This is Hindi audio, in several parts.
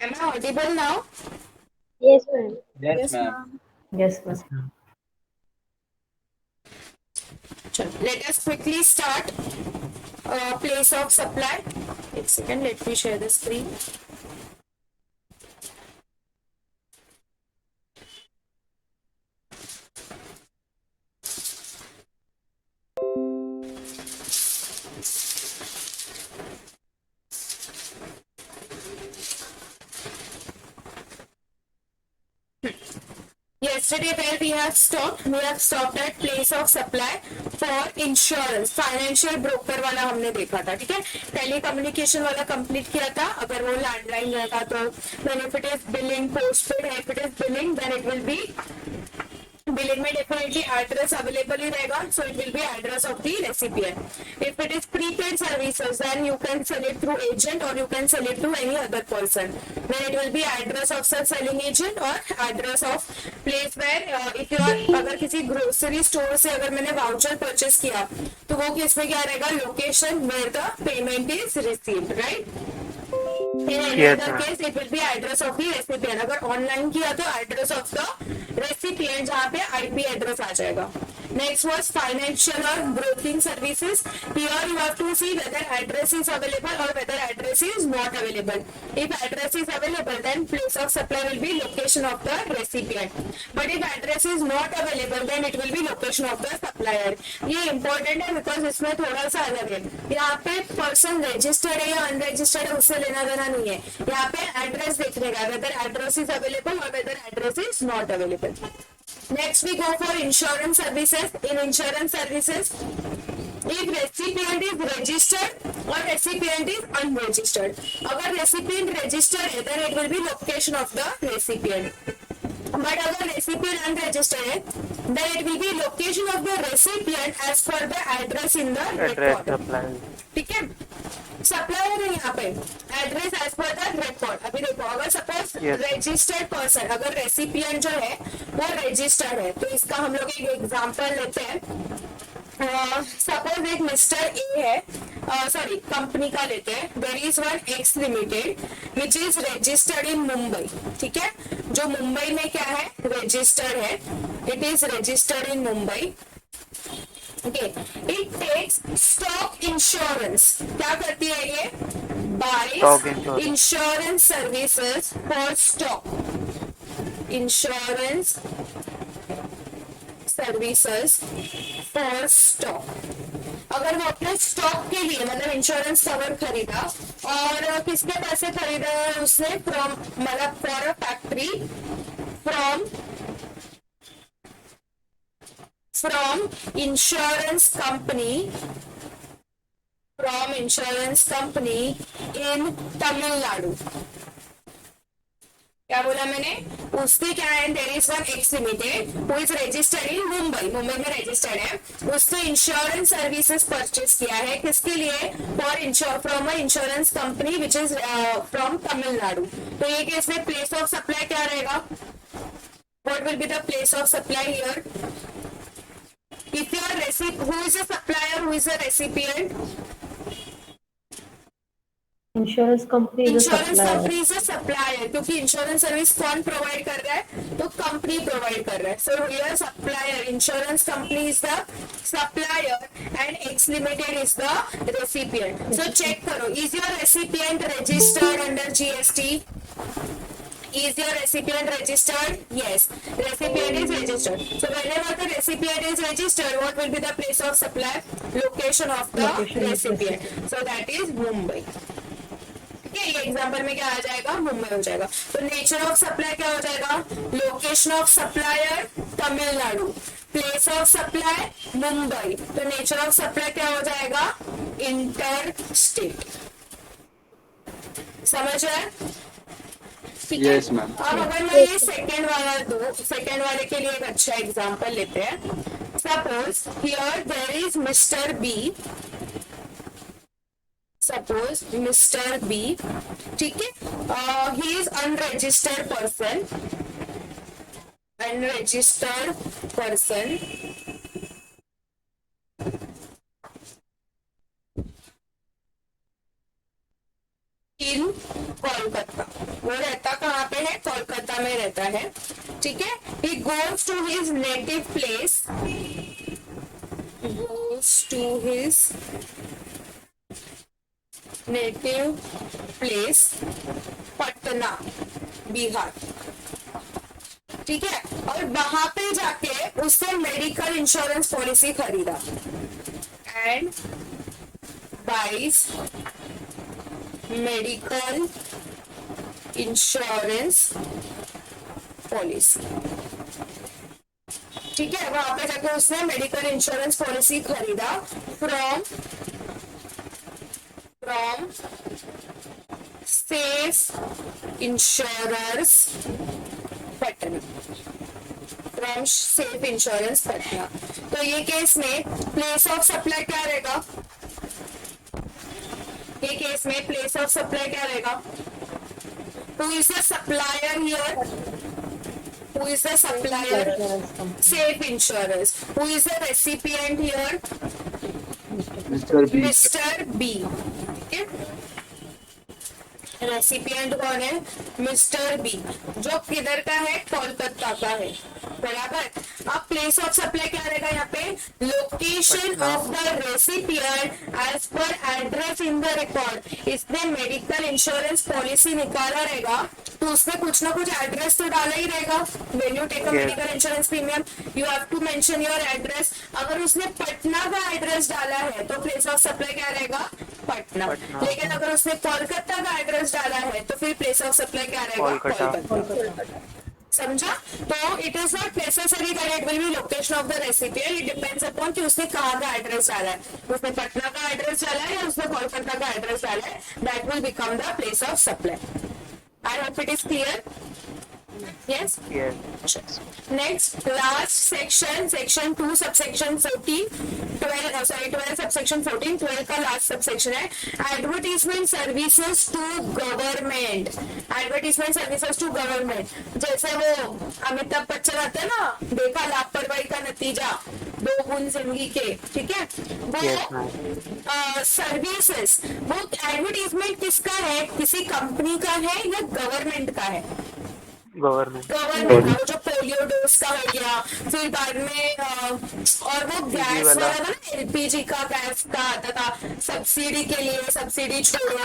Am I audible now? Yes, ma'am. Yes, Yes, ma'am. ma'am. Yes, ma'am. Yes, ma'am. Let us quickly start. Place of supply. एक second, let me share the screen. Yesterday where we have stopped at place of supply for insurance. Financial broker वाला हमने देखा था, ठीक है. टेली कम्युनिकेशन वाला कंप्लीट किया था. अगर वो लैंडलाइन रहता तो then if it is billing postpaid है, if it is billing then it will be billing में definitely address available ही रहेगा, so it will be address of the recipient. If it is prepaid services then you can sell it through agent or you can sell it to any other person. Then it will be address of such selling agent or address of place where if you are, अगर किसी ग्रोसरी स्टोर से अगर मैंने वाउचर परचेस किया तो वो किसमें क्या रहेगा, location where the payment is received, right. In any Yes, other ma'am. case, it will be address of the recipient. अगर ऑनलाइन किया तो address of the recipient जहाँ पे IP address आ जाएगा. Next was financial or broking services. Here you have to see whether address is available or whether address is not available. If address is available, then place of supply will be location of the recipient. But if address is not available, then it will be location of the supplier. ये important है because इसमें थोड़ा सा अलग है. यहाँ पे person registered है या unregistered है उससे लेना देना नहीं है. यहाँ पे address देखने का, whether address is available or whether address is not available. Next we go for insurance services. In insurance services, if recipient is registered or recipient is unregistered. अगर recipient registered है then it will be location of the recipient. But अगर recipient unregistered है then it will be location of the recipient as per the address in the Address record. supply. ठीक है. सप्लायर है यहाँ पे, address as per the record. अभी देखो अगर सपोज Yes. रजिस्टर्ड पर्सन, अगर रेसिपिएंट जो है वो रजिस्टर्ड है तो इसका हम लोग एक एग्जांपल लेते हैं. सपोज एक मिस्टर ए है, सॉरी कंपनी का लेते हैं. There is one X limited which is registered in Mumbai. ठीक है, जो मुंबई में क्या है, रजिस्टर्ड है. It is registered in Mumbai. Okay, it takes stock insurance. क्या करती है ये? Buys Stock insurance. insurance services for stock. Insurance services for stock. अगर वो अपने स्टॉक के लिए मतलब इंश्योरेंस कवर खरीदा और किसके पैसे खरीदा है उसने, फ्रॉम मतलब for a factory, from insurance company in Tamil Nadu. क्या बोला मैंने, उससे क्या है, there is one X limited who is registered in Mumbai. Mumbai में रजिस्टर्ड है. उससे इंश्योरेंस सर्विसेज परचेस किया है किसके लिए, for from a insurance company which is from Tamil Nadu. तो ये केस में प्लेस ऑफ सप्लाई क्या रहेगा, what will be the place of supply here. If you are who is a supplier, who is a recipient? Insurance company insurance company is a supplier, क्योंकि इंश्योरेंस सर्विस कौन प्रोवाइड कर रहा है, तो कंपनी प्रोवाइड कर रहा है. So here supplier, insurance company is the supplier and X limited is the recipient. So check करो, is your recipient registered under GST? Is your recipient registered? Yes, recipient is registered. So whenever the recipient is registered, what will be the place of supply? Location of the recipient. So that is Mumbai. ठीक है, ये एग्जाम्पल में क्या आ जाएगा, मुंबई हो जाएगा. तो नेचर ऑफ सप्लाई क्या हो जाएगा, location of supplier Tamil Nadu, place of supply Mumbai. तो नेचर ऑफ सप्लाई क्या हो जाएगा, इंटर स्टेट. समझ रहे हैं? Yes, ma'am. अब अगर मैं ये सेकेंड वाले के लिए एक अच्छा एग्जांपल लेते हैं. Suppose here there is mister B. Suppose mister B, ठीक है, he is unregistered person. In Kolkata. वो रहता कहाँ पे है? कोलकाता में रहता है, ठीक है। He goes to his native place, goes to his native place Patna, Bihar, ठीक है। और वहां पे जाके उसने मेडिकल इंश्योरेंस पॉलिसी खरीदा and buys medical insurance policy, ठीक है। वहां पे जाके उसने मेडिकल इंश्योरेंस पॉलिसी खरीदा from safe insurers Patna, from safe insurance Patna. तो ये केस में प्लेस ऑफ सप्लाई क्या रहेगा? ये केस में प्लेस ऑफ सप्लाई क्या रहेगा? Who is the supplier here? Who is the supplier? Safe Insurance. Who is the recipient here? Mr. B. Mr. B. Okay. Recipient कौन है? मिस्टर बी, जो किधर का है? कोलकाता का है, बराबर। अब प्लेस ऑफ सप्लाई क्या रहेगा यहाँ पे? Location of the recipient as per address in the record. इसने मेडिकल इंश्योरेंस पॉलिसी निकाला रहेगा तो उसमें कुछ ना कुछ एड्रेस तो डाला ही रहेगा। When you take a medical insurance premium you have to mention your address. अगर उसने पटना का एड्रेस डाला है तो प्लेस ऑफ सप्लाई क्या रहेगा? पटना। लेकिन अगर उसने कोलकाता का एड्रेस डाला है तो फिर प्लेस ऑफ सप्लाई क्या रहेगा? कोलकाता। समझा? तो it is not necessary that it will be location of the recipient, it depends upon कि उसने कहाँ का एड्रेस डाला है। उसने पटना का एड्रेस डाला है या उसने कोलकाता का एड्रेस डाला है, that will become the place of supply. I hope it is clear. Yes? Yes. Next, last section, section 2, subsection 14, 12 subsection 14, 12 का last subsection है advertisement services to government. Advertisement services to government. जैसे वो अमिताभ बच्चन आते हैं ना, देखा लापरवाही का नतीजा, 2 गुण जिंदगी के, ठीक है। वो सर्विसेज, वो एडवर्टीजमेंट किसका है? किसी कंपनी का है या गवर्नमेंट का है? गवर्नमेंट का, जो पोलियो डोज का हो गया, फिर बाद में और वो गैस वाला था ना, एलपीजी का गैस का आता था, सब्सिडी के लिए, सब्सिडी छोड़ो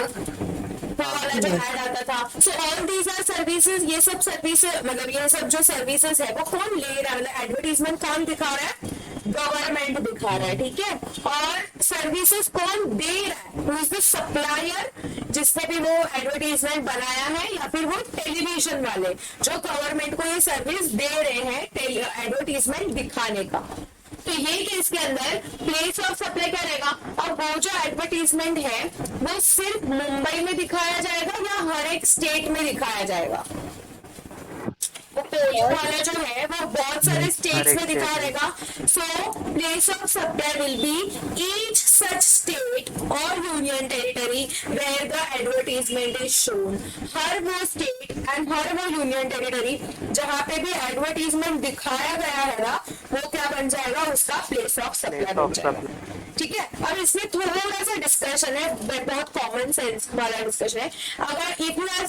वो वाला जो ऐड आता था। So all these are services. ये सब सर्विसेज, मतलब ये सब जो सर्विसेज है वो कौन ले रहा है? मतलब एडवर्टीजमेंट कौन दिखा रहा है? गवर्नमेंट दिखा रहा है, ठीक है। और सर्विसेज कौन दे रहा है? हु इज द सप्लायर, जिसने भी वो एडवर्टीजमेंट बनाया है, या फिर वो टेलीविजन वाले जो गवर्नमेंट को ये सर्विस दे रहे हैं एडवर्टीजमेंट दिखाने का। तो ये केस के अंदर प्लेस ऑफ सप्लाई क्या रहेगा? और वो जो एडवर्टीजमेंट है वो सिर्फ मुंबई में दिखाया जाएगा या हर एक स्टेट में दिखाया जाएगा? वो पोलियो वाला जो है वो बहुत सारे स्टेट्स में दिखा रहेगा। So place of supply will be each such state और union territory where the advertisement is shown. हर वो स्टेट एंड हर वो यूनियन टेरिटरी जहाँ पे भी एडवर्टीजमेंट दिखाया गया है ना, वो क्या बन जाएगा? उसका प्लेस ऑफ सप्लाई बन जाएगा, ठीक है। अब इसमें थोड़ा सा डिस्कशन है, बहुत कॉमन सेंस वाला डिस्कशन है। अगर if you have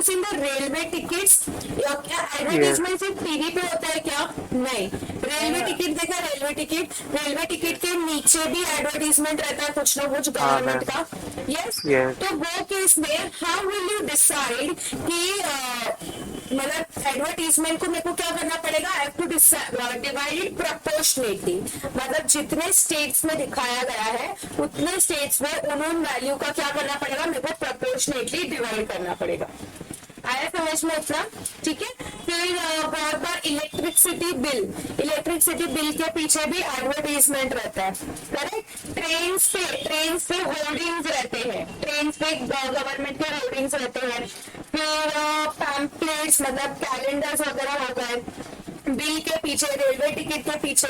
seen the railway tickets, क्या एडवर्टीजमेंट सिर्फ टीवी पे होता है क्या? नहीं। रेलवे टिकट देखा? रेलवे टिकट के नीचे भी एडवर्टीजमेंट रहता है कुछ ना कुछ गवर्नमेंट का। यस। तो वो केस में हाउ विल यू डिसाइड कि मतलब एडवर्टीजमेंट को मेरे को क्या करना पड़ेगा? I have to divide proportionately, मतलब जितने स्टेट्स में दिखाया गया है उतने स्टेट्स में उन वैल्यू का क्या करना पड़ेगा? मेरे को प्रोपोर्शनेटली डिवाइड करना पड़ेगा। आया समझ में इतना? ठीक है। फिर बहुत बार इलेक्ट्रिसिटी बिल के पीछे भी एडवर्टीजमेंट रहता है, करेक्ट। ट्रेन पे होर्डिंग्स रहते हैं, ट्रेन पे गवर्नमेंट के होर्डिंग्स रहते हैं। फिर पैम्पलेट्स मतलब कैलेंडर्स वगैरह हो गए, बिल के पीछे, रेलवे टिकट के पीछे,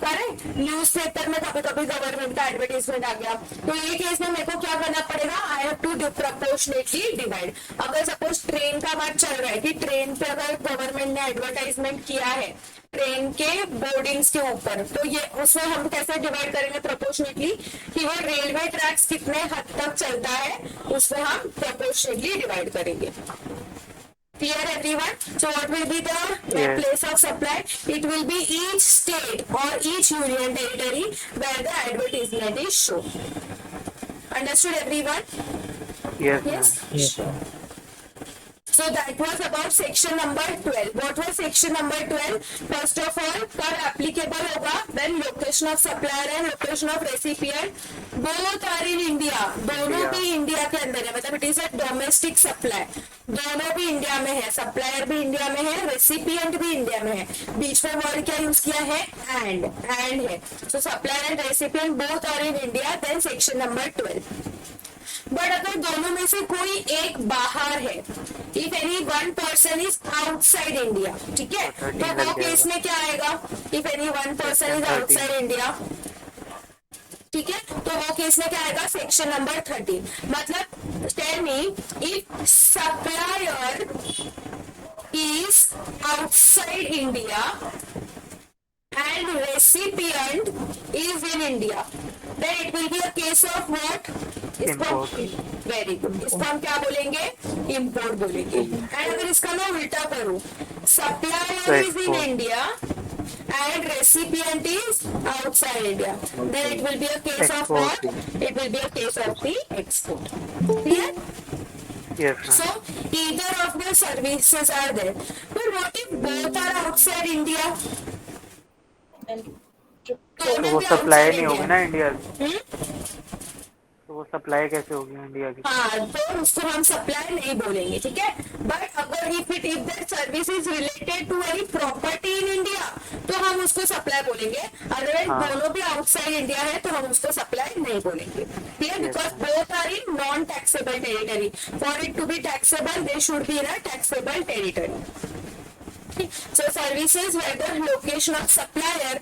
करेक्ट। न्यूज़पेपर में कभी कभी गवर्नमेंट का एडवर्टाइजमेंट आ गया, तो ये केस में मेरे को क्या करना पड़ेगा, I have to proportionately divide. अगर सपोज ट्रेन का बात चल रहा है कि ट्रेन पे अगर गवर्नमेंट ने एडवर्टाइजमेंट किया है ट्रेन के बोर्डिंग्स के ऊपर, तो ये उसमें हम कैसे डिवाइड करेंगे प्रोपोर्शनेटली, कि वो रेलवे ट्रैक्स कितने हद तक चलता है उसमें हम प्रोपोर्शनेटली डिवाइड करेंगे। Clear everyone? So what will be the Yes. place of supply? It will be each state or each union territory where the advertisement is shown. Understood everyone? Yes, Yes? ma'am. Sure. So that was about section number 12. What was section number 12? First of all, कब applicable होगा? When location of supplier and location of recipient both are in India. दोनों भी इंडिया के अंदर है, मतलब it is a domestic supply. दोनों भी इंडिया में है, सप्लायर भी इंडिया में है, रेसिपिएंट भी इंडिया में है। बीच में वर्ड क्या यूज किया है, एंड है। So supplier and recipient both are in India, then section number 12। But अगर दोनों में से कोई एक बाहर है, if any one person is outside India, ठीक है, तो वो केस में क्या आएगा, if any one person is outside India, ठीक है, तो वो केस में क्या आएगा, सेक्शन नंबर 13। मतलब tell me, if supplier is outside India and recipient is in India, then it will be a case of what? Import. Very good. इसको हम क्या बोलेंगे, import बोलेंगे। एंड अगर इसका मैं उल्टा करूं, supplier is in India and recipient is outside India, then it will be a case of what? It will be a case of the export. Clear? Yes, ma'am. So either of the services are there, but what if both are outside India? तो वो सप्लाई नहीं होगी ना इंडिया की, तो वो सप्लाई कैसे होगी इंडिया की? हाँ, तो उसको हम सप्लाई नहीं बोलेंगे, ठीक है। बट अगर if that service is related to any property in India, तो हम उसको सप्लाई बोलेंगे। अदरवाइज दोनों भी आउटसाइड इंडिया है तो हम उसको सप्लाई नहीं बोलेंगे, ठीक है, because both are in non taxable territory. For it to be taxable they should be in a taxable territory. So services where the location of supplier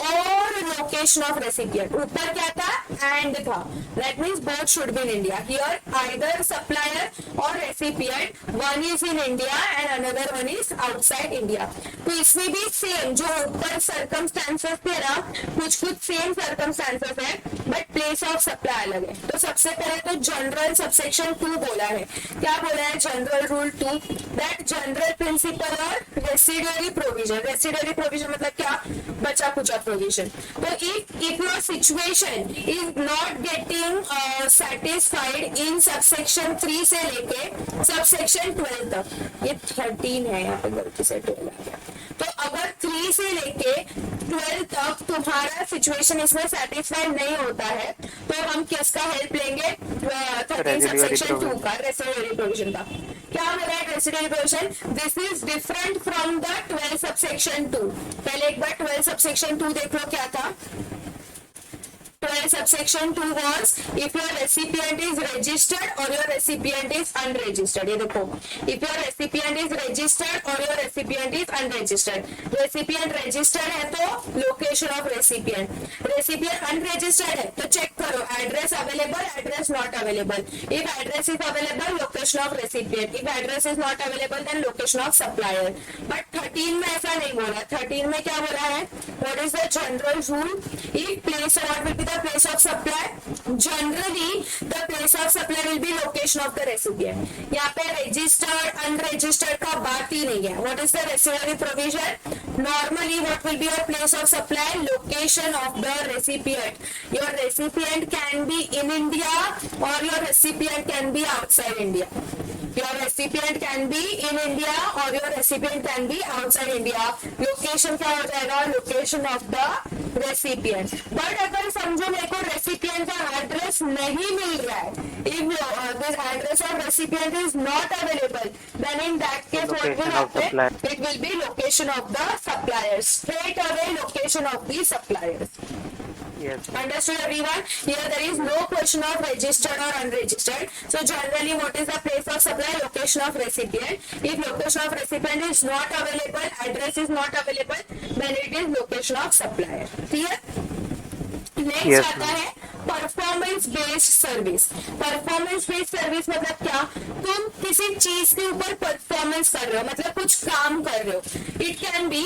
or location of recipient, ऊपर क्या था, and था, that means both should be in India. Here either supplier or recipient, one is in India and another one is outside India. तो इसमें भी सेम जो ऊपर circumstances थे ना, कुछ सेम circumstances है, but place of supply अलग है। तो सबसे पहले तो जनरल सबसेक्शन 2 बोला है, क्या बोला है, general rule 2, that general principle और रेसिडुअरी प्रोविजन। रेसिडुअरी प्रोविजन मतलब क्या, बचा कुचा प्रोविजन। तो if your situation is not getting satisfied in subsection 3 से लेके सबसेक्शन 12 तक, ये 13 है, यहाँ पे गलती से 12 आ गया। तो अगर 3 से लेके 12 तक तुम्हारा सिचुएशन इसमें सेटिस्फाइड नहीं होता है, तो हम किसका हेल्प लेंगे, 13 सबसेक्शन 2 का, रेसिडुअरी प्रोविजन का। क्या बोला है residuary provision, this is different from the 12 subsection 2। पहले एक बार 12 सबसेक्शन 2 देख लो क्या था। 12 subsection 2 was if your recipient is registered or your recipient is unregistered। ये देखो, if your recipient is registered or your recipient is unregistered, recipient registered है तो location of recipient, recipient unregistered है तो check करो address available, address not available, if address is available location of recipient, if address is not available then location of supplier। but 13 में ऐसा नहीं बोला, 13 में क्या बोला है, what is the general rule, if place what will be the place of supply, generally the place of supply will be location of the recipient। यहाँ पे registered unregistered का बात ही नहीं है। what is the residuary provision, normally what will be your place of supply, location of the recipient, your recipient can be in India or your recipient can be outside India, your recipient can be in India or your recipient can be outside India। location क्या हो जाएगा, location of the recipient। but अगर समझो मेरे को recipient का एड्रेस नहीं मिल रहा है, if this address of recipient is not available, then in that case what will happen, it will be location of the suppliers, straight away location of the suppliers। Yes. Understood everyone? Here there is no question of registered or unregistered. So generally what is the place of supply? Location of recipient. If location of recipient is not available, address is not available, then it is location of supplier. Clear? Next Yes, आता ma'am. है performance based service. Performance based service मतलब क्या? तुम किसी चीज के ऊपर परफॉर्मेंस कर रहे हो, मतलब कुछ काम कर रहे हो। It can be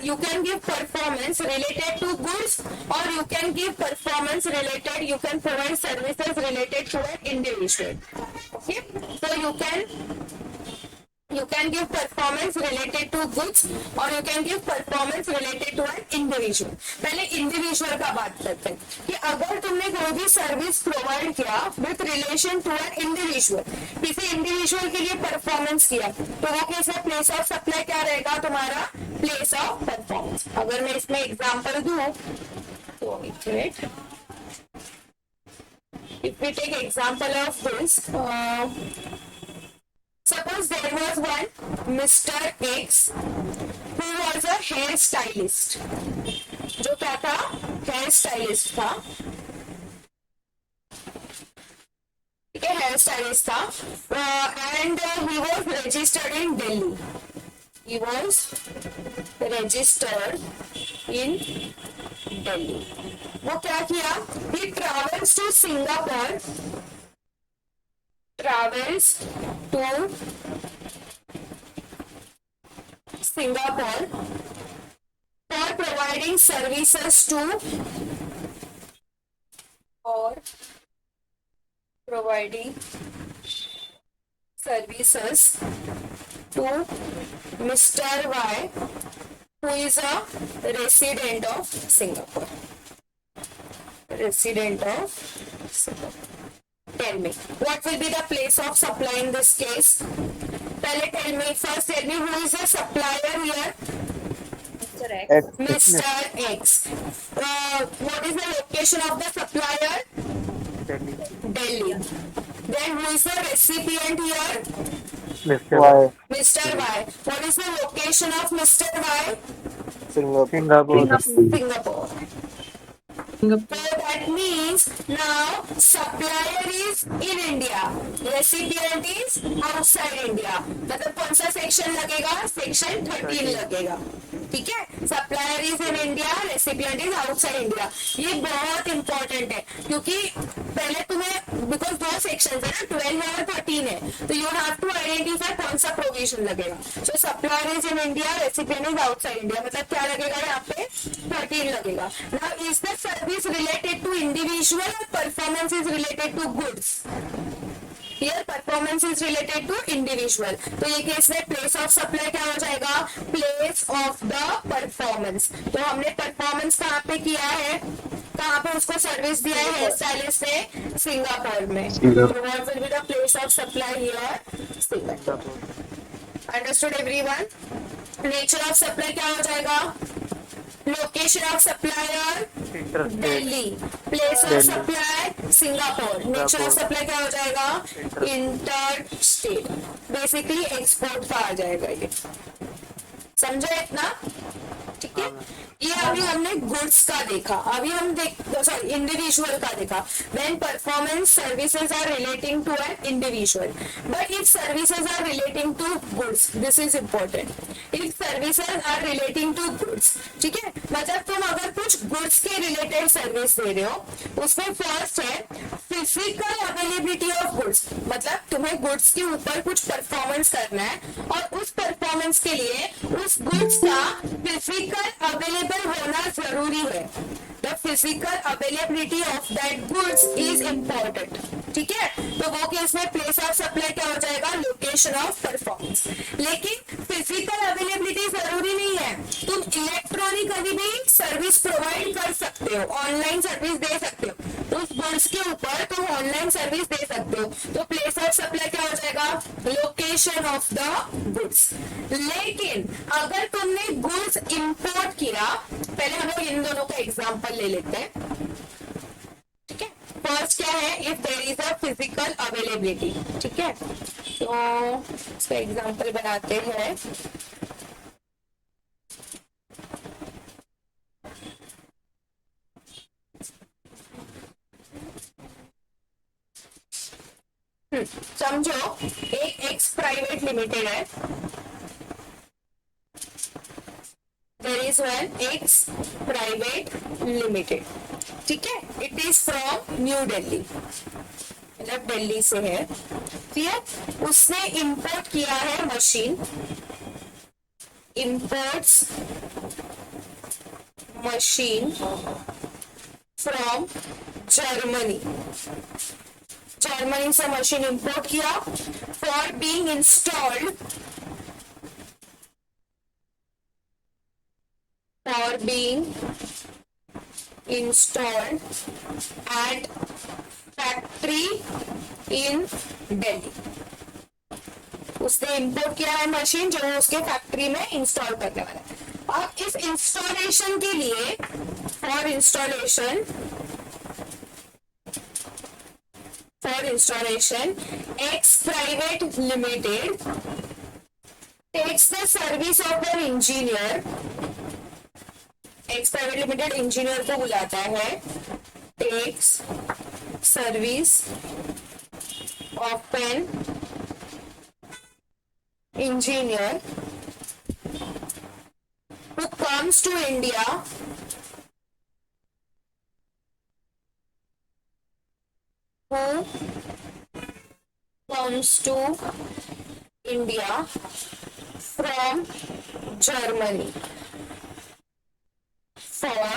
you can give performance related to goods और you can give performance related, you can provide services related to an individual. Okay, so you can give performance related to goods और you can give performance related to an individual। पहले individual का बात करते हैं कि अगर तुमने कोई भी सर्विस प्रोवाइड किया with relation to an individual, किसी individual के लिए परफॉर्मेंस किया, तो वो कैसे प्लेस ऑफ सप्लाई क्या रहेगा तुम्हारा? Place of performance. अगर मैं इसमें एग्जाम्पल दूं तो if we take example of this, suppose there was one Mr. X who was a hair stylist, जो क्या था? हेयर स्टाइलिस्ट था। ठीक है, हेयर स्टाइलिस्ट था, and he was registered in Delhi. He was registered in Delhi. वो क्या किया? He travels to Singapore, travels to Singapore for providing services to Mr. Y, who is a resident of Singapore. Tell me, what will be the place of supply in this case? First tell me who is the supplier here? Mr. X. What is the location of the supplier? Delhi. Then who is the recipient here? Mr. Y. Mr. Y. What is the location of Mr. Y? Singapore. So that means now supplier is in India, recipient is outside India। मतलब कौन सा सेक्शन लगेगा? सेक्शन 13 लगेगा। ठीक है, supplier is in India, recipient is outside India. ये बहुत इंपॉर्टेंट है क्योंकि पहले तुम्हें, बिकॉज दो सेक्शन है ना, 12 है और 13 है, तो यू हैव टू आइडेंटिफाई कौन सा प्रोविजन लगेगा। So supplier is in India, recipient is outside India, मतलब क्या लगेगा यहाँ पे? 13 लगेगा। Now is the service related to individual और performance is related to goods? Here performance is related to individual, तो ये केस में प्लेस ऑफ सप्लाई क्या हो जाएगा? Place of the performance. तो हमने परफॉर्मेंस कहाँ पे किया है? कहाँ पे उसको सर्विस दिया है? हेयर स्टाइलिस्ट ने सिंगापुर में। What will be the place of supply here? Singapore. Understood everyone? Nature of supply क्या हो जाएगा? Location of supplier Delhi, place of supply Singapore, nature of supply क्या हो जाएगा? इंटर स्टेट, बेसिकली एक्सपोर्ट का आ जाएगा ये। समझे इतना? ठीक है, ये अभी हमने गुड्स का देखा, अभी हम सॉरी इंडिविजुअल का देखा। When performance services are relating to an individual, but if services are relating to goods, this is important. If services are relating to goods, ठीक है, मतलब तुम अगर कुछ गुड्स के रिलेटेड सर्विस दे रहे हो, उसमें फर्स्ट है फिजिकल अवेलेबिलिटी ऑफ गुड्स, मतलब तुम्हें गुड्स के ऊपर कुछ परफॉर्मेंस करना है और उस परफॉर्मेंस के लिए उस गुड्स का फिजिकल अवेलेबल होना जरूरी है। The physical availability of that goods is important. ठीक है, तो वो केस में प्लेस ऑफ सप्लाई क्या हो जाएगा? Location of performance. लेकिन फिजिकल अवेलेबिलिटी जरूरी नहीं है, तुम इलेक्ट्रॉनिकली भी सर्विस प्रोवाइड कर सकते हो, ऑनलाइन सर्विस दे सकते हो, तो उस गुड्स के ऊपर तुम ऑनलाइन सर्विस दे सकते हो, तो प्लेस ऑफ सप्लाई क्या हो जाएगा? Location of the goods. लेकिन अगर तुमने गुड्स इंपोर्ट किया, पहले हम लोग इन दोनों का एग्जांपल ले लेते हैं। ठीक है, फर्स्ट क्या है? If there is a physical availability. ठीक है, तो इसका एग्जांपल बनाते हैं। एक्स प्राइवेट लिमिटेड है, there is one X private limited, ठीक है, it is from New Delhi, मतलब दिल्ली से है, क्लियर। उसने इंपोर्ट किया है machine, imports machine from Germany, Germany से मशीन इंपोर्ट किया for being installed, for being installed at factory in Delhi. उसने इंपोर्ट किया है मशीन जो उसके फैक्ट्री में इंस्टॉल करने वाला है। अब इस इंस्टॉलेशन के लिए, for installation X private limited takes the service of an engineer, X private limited engineer को बुलाता है, takes service of an engineer who comes to India from Germany for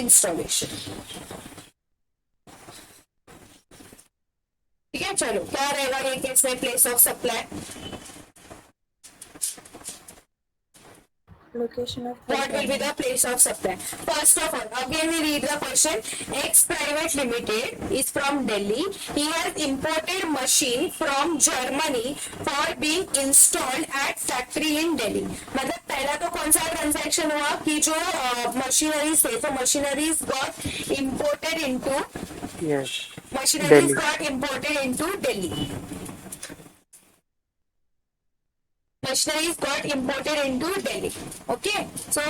installation। ठीक है, चलो क्या रहेगा ये केस में, place of supply, location of what will be the place of supply? First of all, again we read the question. X Private Limited is from Delhi. He has imported machine from Germany for being installed at factory in Delhi. मतलब पहला तो कौन सा ट्रांजैक्शन हुआ कि जो मशीनरीज थे, तो machineries got imported into, yes, machineries Delhi. Got imported into Delhi, machineries got imported into Delhi. Okay, so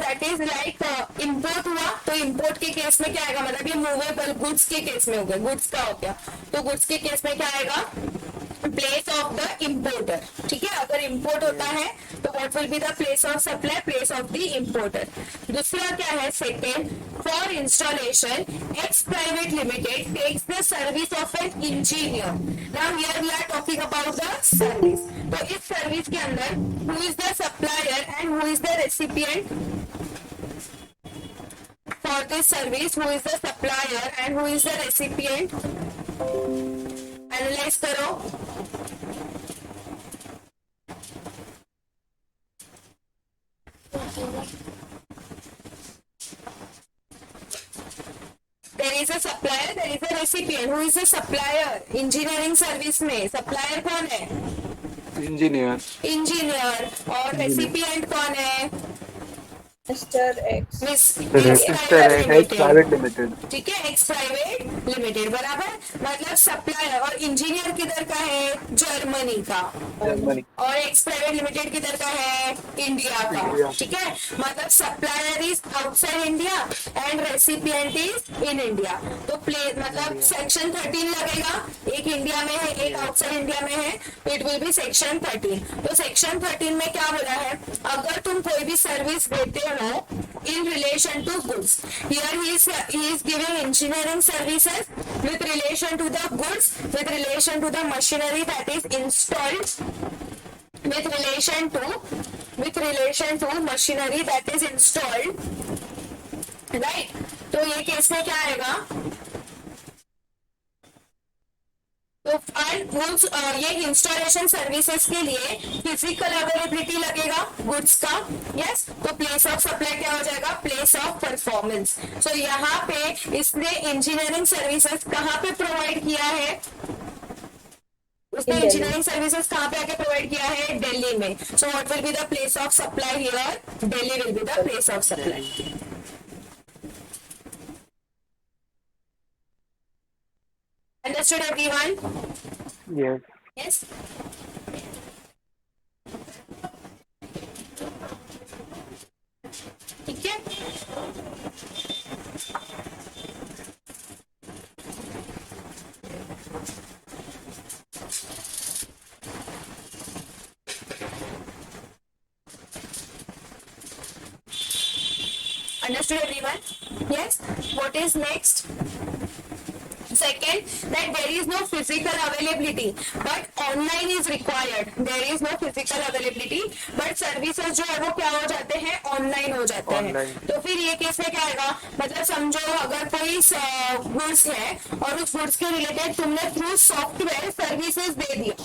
that is like import हुआ, तो import के केस में क्या आएगा, मतलब ये मूवेबल गुड्स के केस में हो गया, गुड्स का हो गया, तो गुड्स के केस में क्या आएगा, प्लेस ऑफ द इम्पोर्टर। ठीक है, अगर इम्पोर्ट होता है तो what will be the place of supply, place of the importer. दूसरा क्या है, second, for installation X private limited takes the service of an engineer. Now here we are talking about the service, तो इस सर्विस के अंदर who is the supplier and who is the recipient for this service, who is the supplier and who is the recipient, analyse करो। There is a supplier, there is a recipient. Who is the supplier? Engineering service में supplier कौन है? इंजीनियर। और रेसिपिएंट कौन है? Mr. X प्राइवेट लिमिटेड, ठीक है, एक्स प्राइवेट लिमिटेड, बराबर। मतलब सप्लायर और इंजीनियर किधर का है, जर्मनी का, जर्मनी, और एक्स प्राइवेट लिमिटेड किधर का है, इंडिया का। ठीक है, मतलब supplier is outside India and recipient is in India. तो मतलब सेक्शन 13 लगेगा, एक इंडिया में है एक आउटसाइड इंडिया में है, तो इट विल बी सेक्शन 13। तो सेक्शन 13 में क्या बोला है, अगर तुम कोई भी सर्विस देते हो in relation to goods, here he is giving engineering services with relation to the goods, with relation to the machinery that is installed, with relation to machinery that is installed, right? तो ये केस में क्या आएगा, तो गुड्स, ये इंस्टॉलेशन सर्विसेज के लिए फिजिकल अवेलेबिलिटी लगेगा गुड्स का, यस। तो प्लेस ऑफ सप्लाई क्या हो जाएगा, प्लेस ऑफ परफॉर्मेंस। सो यहाँ पे इसने इंजीनियरिंग सर्विसेज कहाँ पे प्रोवाइड किया है, उसने इंजीनियरिंग सर्विसेज कहाँ पे आके प्रोवाइड किया है, दिल्ली में। सो what will be the place of supply here, Delhi will be the place of supply. Understood everyone? yes, Yes. ठीक है, Understood everyone? Yes. What is next? Second, that there is no physical availability, but online is required. There is no physical availability, but services जो है वो क्या हो जाते हैं, ऑनलाइन हो जाते हैं. Online. तो फिर ये केस में क्या आएगा, मतलब समझो अगर कोई गुड्स है और उस गुड्स के रिलेटेड तुमने थ्रू सॉफ्टवेयर सर्विसेज दे दिया.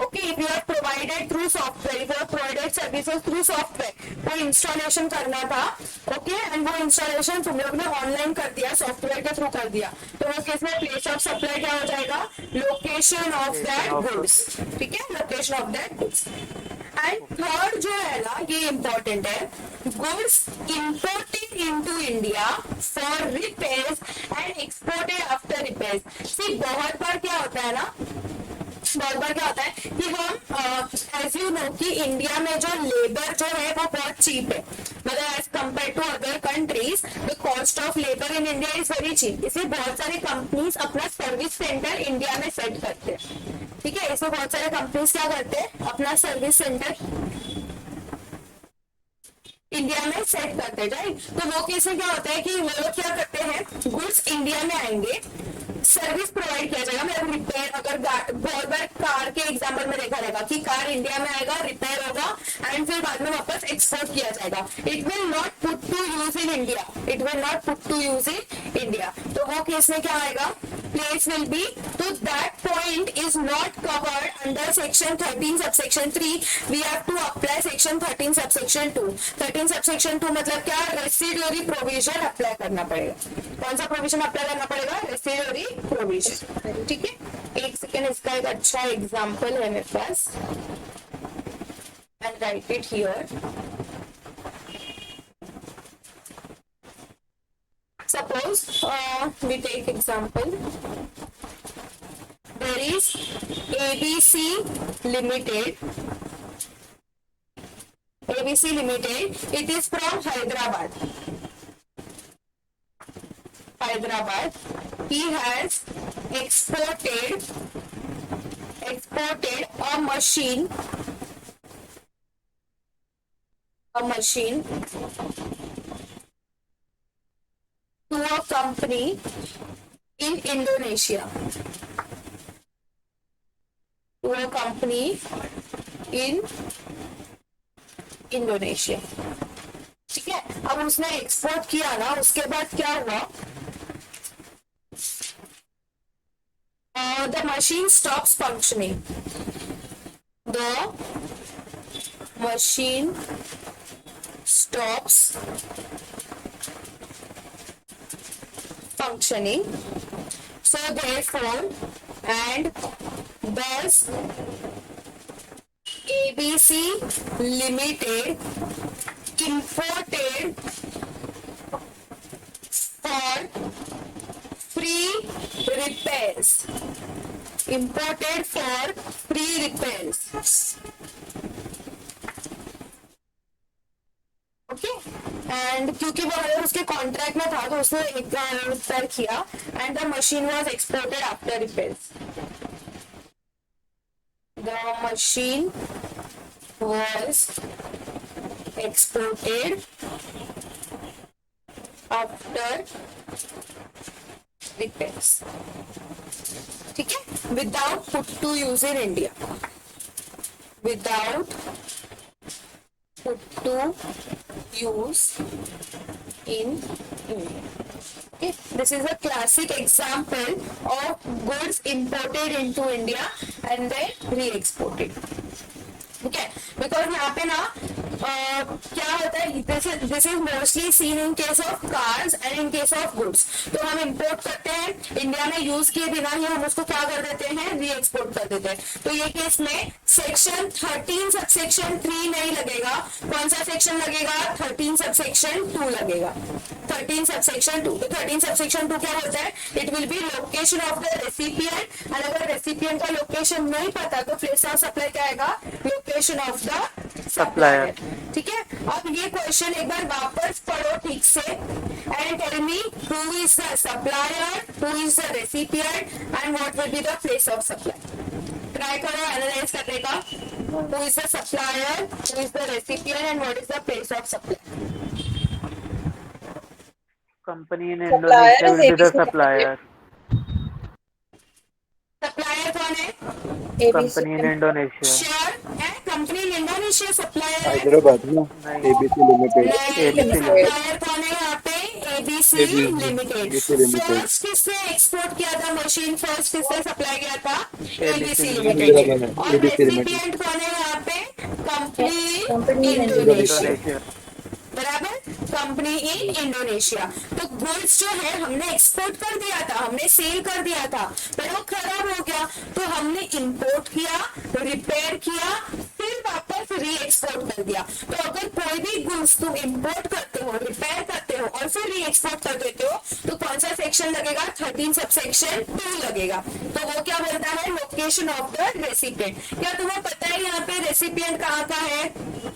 Okay, if you are provided through software, if you are provided services through software, तो इंस्टॉलेशन करना था. ओके, एंड वो इंस्टॉलेशन तुम लोग ने ऑनलाइन कर दिया, सॉफ्टवेयर के थ्रू कर दिया, तो उस केस में प्लेस ऑफ सप्लाई क्या हो जाएगा, लोकेशन ऑफ दैट गुड्स. ठीक है, location of that goods. And third जो है ना, ये इंपॉर्टेंट है, goods imported into India for repairs and exported after repairs. See बहुत बार क्या होता है ना, बहुत बार क्या होता है कि हम एज यू नो कि इंडिया में जो लेबर जो है वो बहुत चीप है, मतलब as compare to other countries the cost of labour in India is very cheap. इसलिए बहुत सारी कंपनीज अपना सर्विस सेंटर इंडिया में सेट करते हैं. ठीक है, इसमें बहुत सारे कंपनीज क्या करते हैं, अपना सर्विस सेंटर इंडिया में सेट करते हैं. राइट, तो वो केस में क्या होता है कि वो लोग क्या करते हैं, गुड्स इंडिया में आएंगे, सर्विस प्रोवाइड किया जाएगा, मतलब रिपेयर. अगर बहुत बार कार के एग्जाम्पल में देखा जाएगा कि कार इंडिया में आएगा, रिपेयर होगा एंड फिर बाद में वापस एक्सपोर्ट किया जाएगा. It will not put to use in India, it will not put to use in India. तो वो केस में क्या आएगा, प्लेस विल बी, तो that point is not covered under section 13 subsection 3. We have to apply section 13 subsection 2. 13 subsection 2 मतलब क्या, रेसिडुअरी प्रोविजन अप्लाई करना पड़ेगा. कौन सा प्रोविजन अप्लाई करना पड़ेगा, रेसिडुअरी प्रोविजन. ठीक है, एक सेकेंड, इसका एक अच्छा एग्जाम्पल है मेरे पास. And write it here. Suppose we take example. There is ABC Limited. ABC Limited. It is from Hyderabad. Hyderabad. He has exported a machine. To a company in Indonesia. To a company in Indonesia. ठीक है, अब उसने एक्सपोर्ट किया ना, उसके बाद क्या हुआ, the machine stops functioning. The machine stops functioning. So therefore, and thus ABC Limited imported for free repairs. Imported for free repairs. Okay, and क्योंकि वो उसके कॉन्ट्रैक्ट में था तो उसने एक रिपेयर किया and the machine was exported after repairs. The machine was exported after repairs. ठीक है, without put to use in India, without put to use in India. Okay, this is a classic example of goods imported into India and then re-exported. Okay, because यहाँ पे ना क्या होता है, this is mostly seen in case of cars and in case of goods. तो हम इम्पोर्ट करते हैं, इंडिया में यूज किए बिना ही हम उसको क्या कर देते हैं, री एक्सपोर्ट कर देते हैं. तो ये केस में सेक्शन 13 सबसेक्शन 3 नहीं लगेगा. कौन सा सेक्शन लगेगा, 13 सबसेक्शन 2 लगेगा. 13 सबसेक्शन 2. तो 13 सबसेक्शन 2 क्या होता है, it will be location of the recipient. और अगर रेसिपिएंट का लोकेशन नहीं पता तो प्लेस ऑफ सप्लाई क्या आएगा, लोकेशन ऑफ द सप्लायर. ठीक है, अब ये क्वेश्चन एक बार वापस पढ़ो ठीक से and tell me who is the supplier, who is the recipient and what will be the place of supply. Try करो एनालाइज करने का. Who is the supplier, who is the recipient and what is the place of supply. Company in Supplier Indonesia is will be the ABC Limited. supplier. Supplier कौन है? ABC Company in Limited. Indonesia. Sure है, कंपनी इन इंडोनेशिया सप्लायर है। हैदराबाद ना, नहीं, एबीसी लिमिटेड। नहीं, ABC Limited. सप्लायर कौन है यहाँ पे? ABC limited. ABC limited. First किसने एक्सपोर्ट किया था मशीन? फर्स्ट किसने सप्लाई किया था? ABC ABC limited. लिमिटेड। और एबीसी लिमिटेड। रेसिपिएंट कौन है यहाँ पे? Company Company in Indonesia. Indonesia. बराबर, कंपनी इन इंडोनेशिया। तो गुड्स जो है हमने एक्सपोर्ट कर दिया था, हमने सेल कर दिया था, पर वो खराब हो गया, तो हमने इंपोर्ट किया, रिपेयर किया, फिर वापस री एक्सपोर्ट कर दिया। तो अगर कोई भी गुड्स तुम इंपोर्ट करते हो, रिपेयर करते हो और फिर री एक्सपोर्ट कर देते हो, तो कौन सा सेक्शन लगेगा? 13 सबसेक्शन 2 लगेगा। तो वो क्या बोलता है? Location of the recipient. क्या तुम्हें पता है यहाँ पे रेसिपिएंट कहाँ का है?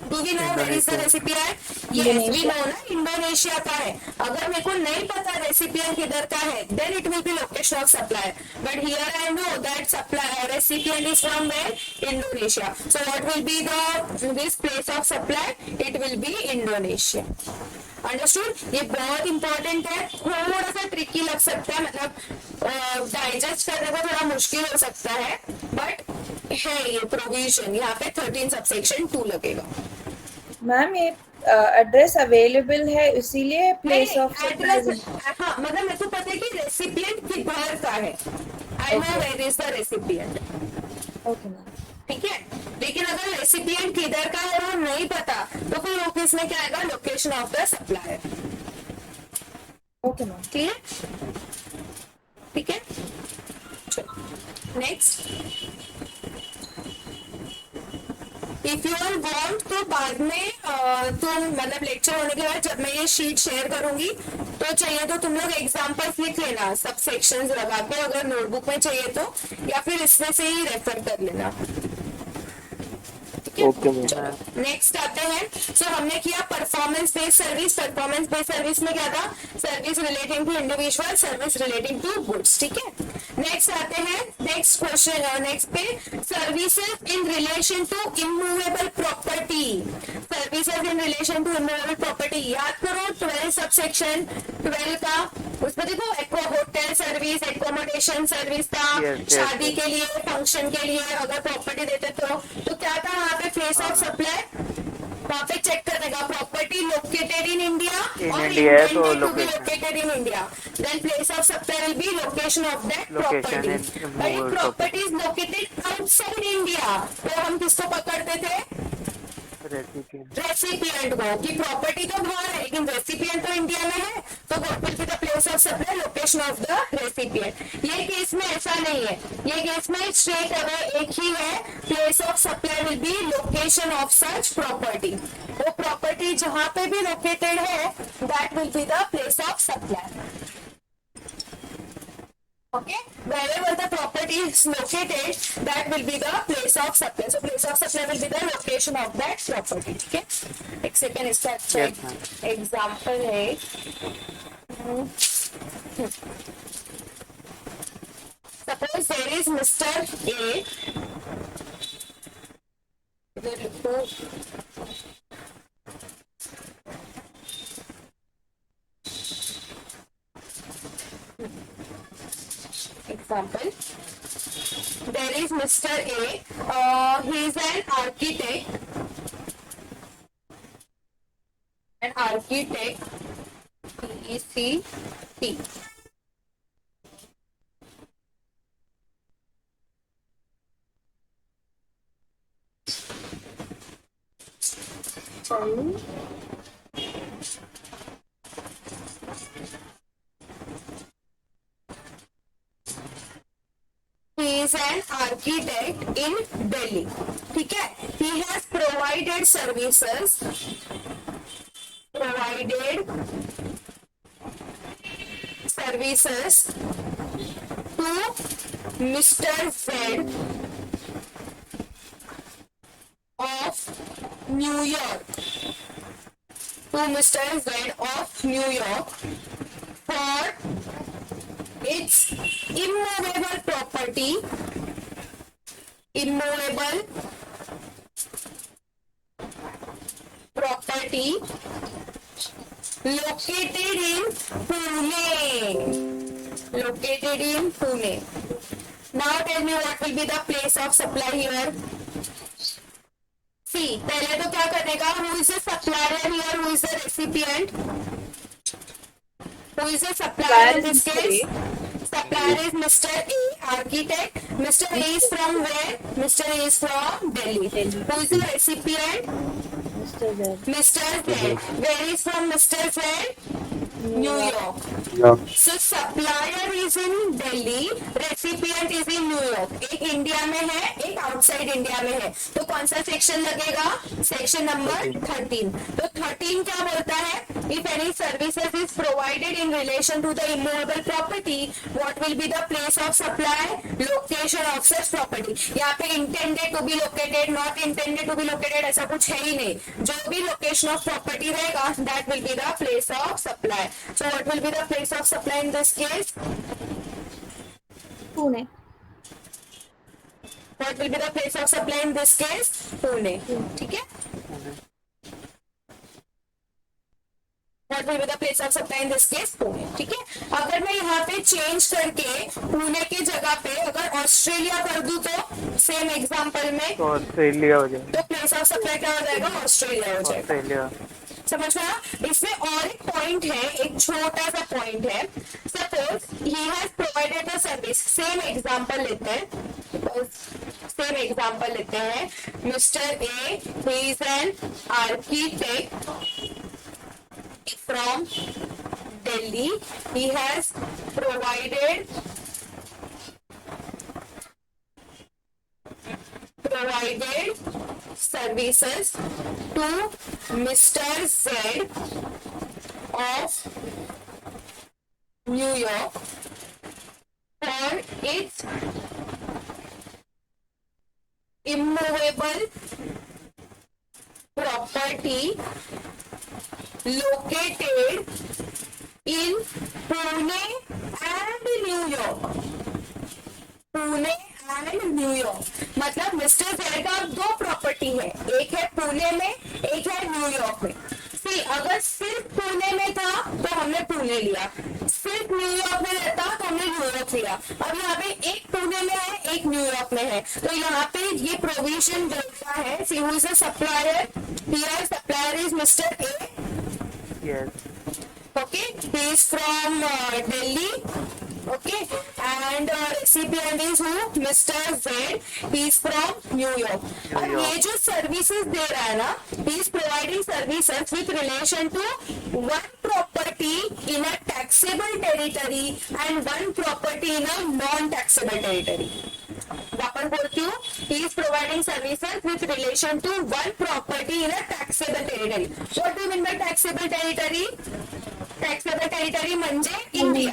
Do we know where is the recipient? Yes we know ना, इंडोनेशिया का है। अगर मेरे को नहीं पता रेसिपिएंट किधर का है, then it will be location of supplier, but here I know that supplier recipient is from where? Indonesia. So what will be the this place of supply? It will be Indonesia. Understood? ये बहुत इंपॉर्टेंट है, थोड़ा सा ट्रिकी लग सकता है, मतलब डाइजेस्ट करने में थोड़ा मुश्किल हो सकता है, बट है ये प्रोविजन। यहाँ पे 13 सबसेक्शन 2 लगेगा। मैम ये एड्रेस अवेलेबल है इसीलिए प्लेस ऑफ एड्रेस, हाँ, मतलब मेरे को पता है कि रेसिपिएंट किधर का है। I know where is the recipient. Okay ma'am. ठीक है, लेकिन अगर रेसिपिएंट किधर का है वो नहीं पता, तो फिर वो किसमें क्या आएगा? Location of the supplier. Okay ma'am. Clear? ठीक है, next. If you are want, तो बाद में तुम मतलब लेक्चर होने के बाद जब मैं ये शीट शेयर करूंगी, तो चाहिए तो तुम लोग एग्जांपल्स लिख लेना सब सेक्शंस लगा के, अगर नोटबुक में चाहिए तो, या फिर इसमें से ही रेफर कर लेना। Okay ma'am. नेक्स्ट आते हैं, सो हमने किया performance based service. Performance based service में क्या था? Service relating to individual, service relating to goods. ठीक है, नेक्स्ट आते हैं, नेक्स्ट क्वेश्चन, नेक्स्ट पे services in relation to immovable property. Services in relation to immovable property याद करो, 12 सबसेक्शन 12 का, उसमें देखो होटल सर्विस, एकोमोडेशन सर्विस था, Yes, शादी के लिए, फंक्शन के लिए अगर प्रॉपर्टी देते तो क्या था वहाँ पे? Place of supply. वहाँ पे चेक करने का प्रॉपर्टी लोकेटेड इन इंडिया और India है तो intended to be location. located in India. Then place of supply will be location of that Location property. in But if immovable property is located outside India, तो हम किसको पकड़ते थे? Recipient. रेसिपिएंट को, कि प्रॉपर्टी तो बाहर है लेकिन रेसिपिएंट तो इंडिया में है, तो what will be the place of supply? Location of the recipient. ये केस में ऐसा नहीं है, ये केस में स्ट्रेट अवे एक ही है, place of supply will be location of such property. वो प्रॉपर्टी जहां पे भी लोकेटेड है, that will be the place of supply. Okay, wherever the property is located, that will be the place of supply. So place of supply will be the location of that property. ठीक है, एक सेकेंड इसका अच्छा Yes, ma'am. एग्जाम्पल है। Suppose there is Mr. A. इधर लिखो, example, there is Mr. A, he is an architect, PECT. He is an architect in Delhi. ठीक है, he has provided services to Mr. Z of New York, for its immovable property, located in Pune. Located in Pune. Now tell me what will be the place of supply here. See, पहले तो क्या करेगा, who is the supplier here, who is the recipient, who is the supplier in this case. Supplier is Mr. A, architect. Mr. A is from where? Mr. A is from Delhi. Who is the recipient? Mr. Z. Mr. Z. Where is from Mr. Z? New York. So supplier is in Delhi, recipient is in New York. एक इंडिया में है, एक आउटसाइड इंडिया में है. तो कौन सा सेक्शन लगेगा? Section number 13. तो 13 क्या बोलता है? If any services is provided in relation to the immovable property, what will be the place of supply? Location of such property. यहाँ पे intended to be located, not intended to be located ऐसा कुछ है ही नहीं. जो भी location of property रहेगा, that will be the place of supply. So what will be the place of supply in this case? Pune. What will be the place of supply in this case? Pune. ठीक है? What will be the place of supply in this case? Pune. ठीक है? अगर मैं यहाँ पे चेंज करके पुणे की जगह पे अगर ऑस्ट्रेलिया कर दूं तो सेम एग्जांपल में तो ऑस्ट्रेलिया हो जाएगा. तो प्लेस ऑफ सप्लाई क्या हो जाएगा? ऑस्ट्रेलिया हो जाएगा. ऑस्ट्रेलिया. समझ में आया? इसमें और एक पॉइंट है, एक छोटा सा पॉइंट है. Suppose he has provided the service. Same example लेते हैं, सेम एग्जांपल लेते हैं. Mister A, he is an architect from Delhi. He has provided services to Mr. Z of New York for its immovable property located in Pune and New York. Pune and New York. मतलब मिस्टर जेड का दो प्रॉपर्टी है, एक है पुणे में, एक है न्यूयॉर्क में. सी, अगर सिर्फ पुणे में था तो हमने पुणे लिया, सिर्फ न्यूयॉर्क में रहता तो हमने न्यूयॉर्क लिया. अब यहाँ पे एक पुणे में है, एक न्यूयॉर्क में है, तो यहाँ पे ये प्रोविजन बोलता है. See, who is the supplier here? Supplier is mister A. Yes. Okay, he is from Delhi. Okay, and recipient is who? Mr. Z. He is from New York. अब ये जो सर्विसेज दे रहा है ना, he is providing services with relation to one property in a taxable territory and one property in a non-taxable territory. वापस बोलती हूँ, he is providing services with relation to one property in a taxable territory. What do you mean by taxable territory? Taxable territory म्हणजे इंडिया.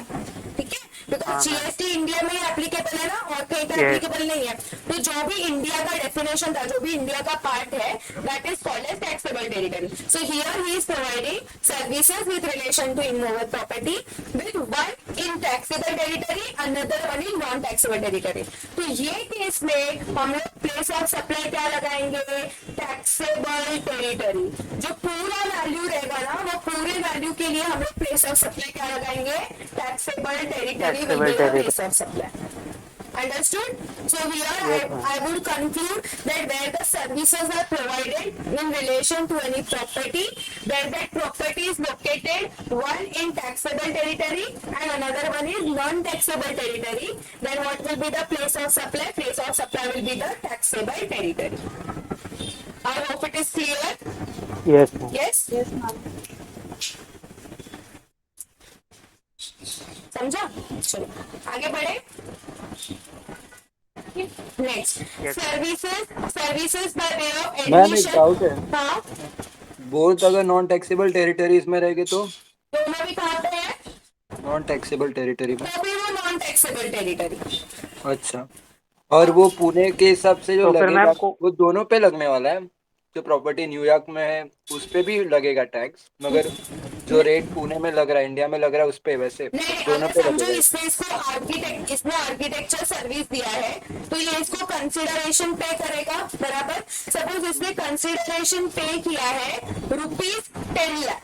ठीक है? बिकॉज जीएसटी इंडिया में एप्लीकेबल है ना, और कहीं पर एप्लीकेबल नहीं है. तो जो भी इंडिया का डेफिनेशन था, जो भी इंडिया का पार्ट है, that is called as taxable territory. So here he is providing services with relation to immovable property with one in taxable territory, another one in non taxable territory. तो ये केस में हम लोग प्लेस ऑफ सप्लाई क्या लगाएंगे? Taxable territory. जो पूरा वैल्यू रहेगा ना, वो पूरे वैल्यू के लिए हम लोग प्लेस ऑफ सप्लाई क्या लगाएंगे? Taxable territory will be the place of supply. Understood? So here I would conclude that where the services are provided in relation to any property, where that property is located, one in taxable territory and another one is non-taxable territory, then what will be the place of supply? Place of supply will be the taxable territory. I hope it is clear. Yes. Yes? Yes, ma'am. समझा? चलो आगे बढ़े. Next, services by way of ma'am एक एडमिशन. डाउट है, हाँ, बोथ अगर नॉन टैक्सेबल टेरिटरीज में रहेंगे तो दोनों भी कहाँ पे है? नॉन टैक्सेबल टेरिटरी में. तभी वो नॉन टैक्सेबल टेरिटरी. अच्छा, और वो पुणे के हिसाब से जो तो फिर लगेगा मैम को वो दोनों पे लगने वाला है. जो प्रॉपर्टी न्यूयॉर्क में है उस पे भी लगेगा टैक्स, मगर जो रेट पुणे में लग रहा है, इंडिया में लग रहा है, उस पे वैसे नहीं, दोनों अगर पे समझो लगेगा. इसने आर्किटेक्चर सर्विस दिया है, तो ये इसको कंसिडरेशन पे करेगा. बराबर. सपोज इसने कंसिडरेशन पे किया है ₹10 लाख.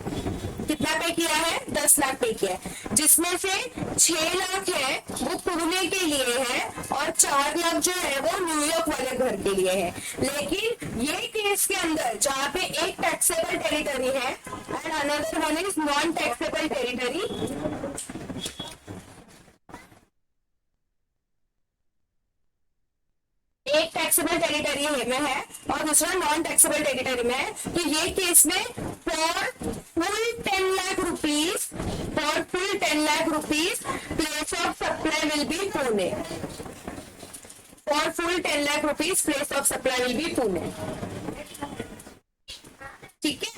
कितना पे किया है, 10 लाख पे किया है, जिसमें से 6 लाख है वो पुणे के लिए है और 4 लाख जो है वो न्यूयॉर्क वाले घर के लिए है। लेकिन ये केस के अंदर जहाँ पे एक टैक्सेबल टेरिटरी है and another one is non taxable territory, एक टैक्सेबल टेरिटरी में है और दूसरा नॉन टैक्सेबल टेरिटरी में है, तो ये केस में for full 10 lakh rupees, for full 10 lakh rupees place of supply will B Pune, for full 10 lakh rupees place of supply will B Pune. ठीक है,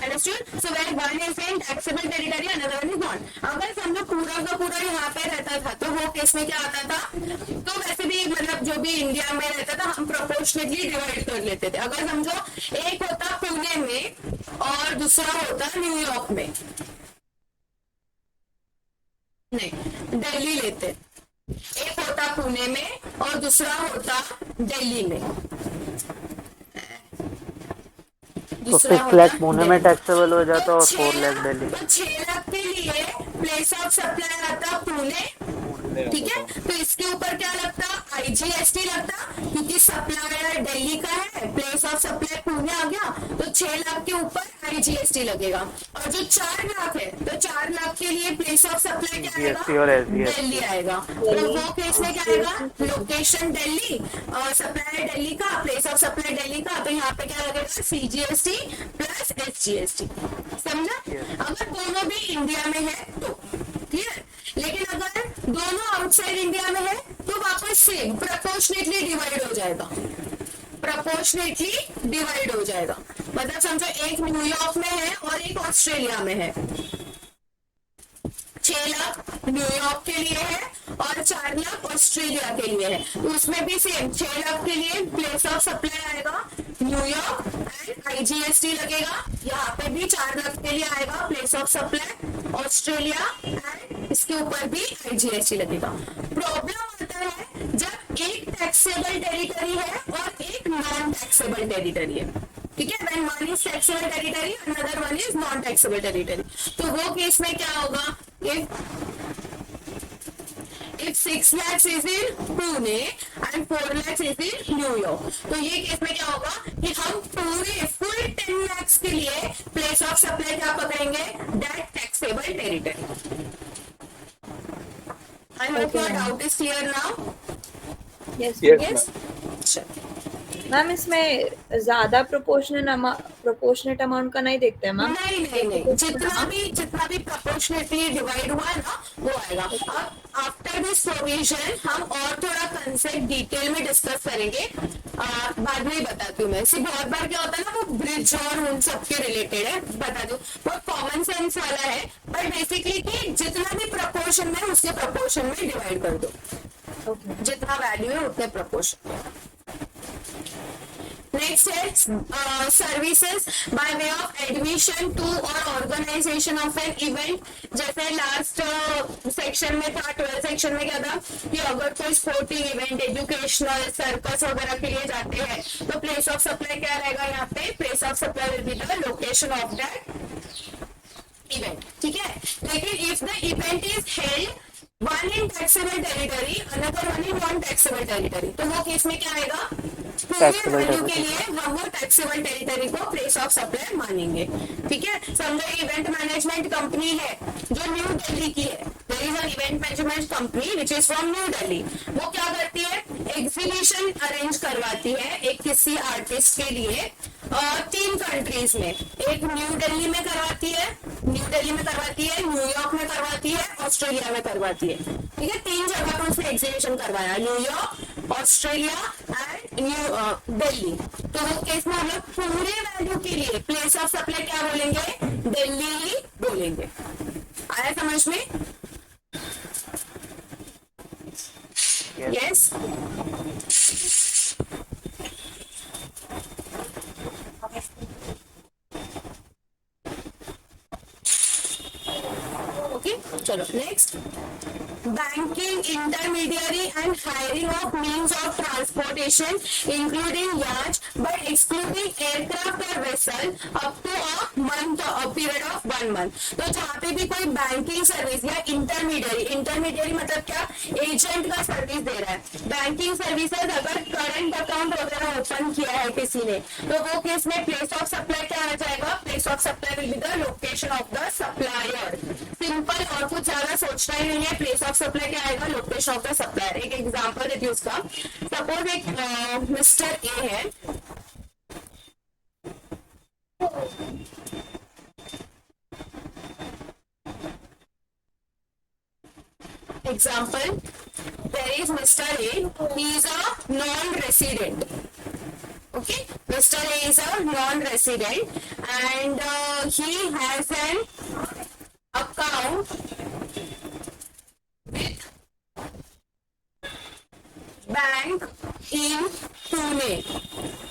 understood? So where one is in taxable territory, another one is not. अगर समझो पूरा का पूरा यहाँ पे रहता था तो वो केस में क्या आता था, तो वैसे भी मतलब जो भी इंडिया में रहता था हम प्रोपोर्शनेटली डिवाइड कर लेते थे। अगर समझो एक होता पुणे में और दूसरा होता न्यूयॉर्क में, नहीं दिल्ली लेते, एक होता पुणे में और दूसरा होता दिल्ली में, तो 6 लाख पुणे में टैक्सेबल हो जाता और 4 लाख दिल्ली। तो 6 लाख के लिए प्लेस ऑफ सप्लाई आता पुणे, ठीक है, तो इसके ऊपर क्या लगता, IGST लगता, क्योंकि सप्लायर दिल्ली का है, प्लेस ऑफ सप्लाई पुणे आ गया, तो 6 लाख के ऊपर IGST लगेगा। और जो 4 लाख है तो 4 लाख के लिए प्लेस ऑफ सप्लाई क्या आएगा, दिल्ली आएगा। तो वो केस में क्या आएगा, लोकेशन दिल्ली और सप्लायर दिल्ली का, प्लेस ऑफ सप्लाई दिल्ली का, तो यहाँ पे क्या लगेगा, CGST प्लस SGST। समझा? अगर दोनों भी इंडिया में है तो क्लियर, लेकिन अगर दोनों आउटसाइड इंडिया में है तो वापस सेम प्रोपोर्शनेटली डिवाइड हो जाएगा, प्रोपोर्शनेटली डिवाइड हो जाएगा। मतलब समझो एक न्यूयॉर्क में है और एक ऑस्ट्रेलिया में है, 6 लाख न्यूयॉर्क के लिए है और 4 लाख ऑस्ट्रेलिया के लिए है, तो उसमें भी सेम 6 लाख के लिए प्लेस ऑफ सप्लाई आएगा न्यूयॉर्क एंड IGST लगेगा, यहाँ पे भी 4 लाख के लिए आएगा place of supply Australia and इसके ऊपर भी IGST लगेगा। प्रॉब्लम आता है जब एक टैक्सेबल टेरिटरी है और एक नॉन टैक्सेबल टेरिटरी है, ठीक है, when one is taxable territory, another one is non taxable territory, तो वो केस में क्या होगा, if 6 lakhs is in Pune and 4 lakhs is in New York, तो ये केस में क्या होगा कि हम पूरे फुल 10 lakhs के लिए प्लेस ऑफ सप्लाई क्या पकड़ेंगे, that taxable territory। I hope your doubt is clear now. Yes. Yes, Sure. Ma'am इसमें ज्यादा प्रोपोर्शनेट अमाउंट का नहीं देखते हैं मैम? नहीं, जितना भी प्रोपोर्शनेटली डिवाइड हुआ है ना वो आएगा। अब आफ्टर दिस प्रोविजन हम और थोड़ा कंसेप्ट डिटेल में डिस्कस करेंगे, बाद में ही बताती हूँ मैं। सिर्फ बहुत बार क्या होता है ना, वो ब्रिज और उन सब के रिलेटेड है, बता दूं बहुत कॉमन सेंस वाला है, बट बेसिकली कि जितना भी प्रपोर्शन में उसके प्रपोर्शन में डिवाइड कर दो, जितना वैल्यू है उतने प्रपोर्शन। नेक्स्ट है services by way of admission to और ऑर्गेनाइजेशन ऑफ एन इवेंट। जैसे लास्ट सेक्शन में था, 12 सेक्शन में क्या था कि अगर कोई स्पोर्टिंग इवेंट, एजुकेशनल, सर्कस वगैरह के लिए जाते हैं तो प्लेस ऑफ सप्लाई क्या रहेगा, यहाँ पे place of supply will be the location of that event, ठीक है। लेकिन if the event is held one in taxable territory, another one in non taxable territory, तो वो केस में क्या आएगा, पूरे वैल्यू के लिए हम वो टैक्सेबल टेरिटरी को प्लेस ऑफ सप्लाई मानेंगे, ठीक है। समझो इवेंट मैनेजमेंट कंपनी है जो न्यू दिल्ली की है, there is an event management company which is from New Delhi. वो क्या करती है, एग्जीबिशन अरेंज करवाती है एक किसी आर्टिस्ट के लिए 3 कंट्रीज में, एक न्यू दिल्ली में करवाती है, न्यूयॉर्क में करवाती है, ऑस्ट्रेलिया में करवाती है, ठीक है। 3 जगह पर उसने एग्जीबिशन करवाया, न्यूयॉर्क, ऑस्ट्रेलिया एंड दिल्ली। तो वो केस में हम लोग पूरे वैल्यू के लिए प्लेस ऑफ सप्लाई क्या बोलेंगे, दिल्ली ही बोलेंगे। आया समझ में? यस। ओके, चलो next, banking intermediary and hiring of means of transportation including yachts but excluding aircraft or vessel up to a month a period of 1 month। तो जहाँ पे भी कोई बैंकिंग सर्विस या इंटरमीडियरी मतलब क्या, एजेंट का सर्विस दे रहा है। बैंकिंग सर्विसेज अगर करंट अकाउंट वगैरह ओपन किया है किसी ने, तो वो केस में प्लेस ऑफ सप्लाई क्या आ जाएगा, place of supply will be the location of the supplier. Simple, और कुछ ज्यादा सोचना ही नहीं है। प्लेस ऑफ सप्लाई क्या आएगा, लोकेशन ऑफ द सप्लायर। एक एग्जांपल देती हूँ उसका। सपोज एक मिस्टर ए है, example, there is Mr. A, he is a non-resident, okay, Mr. A is a non-resident and he has an account with bank in Pune.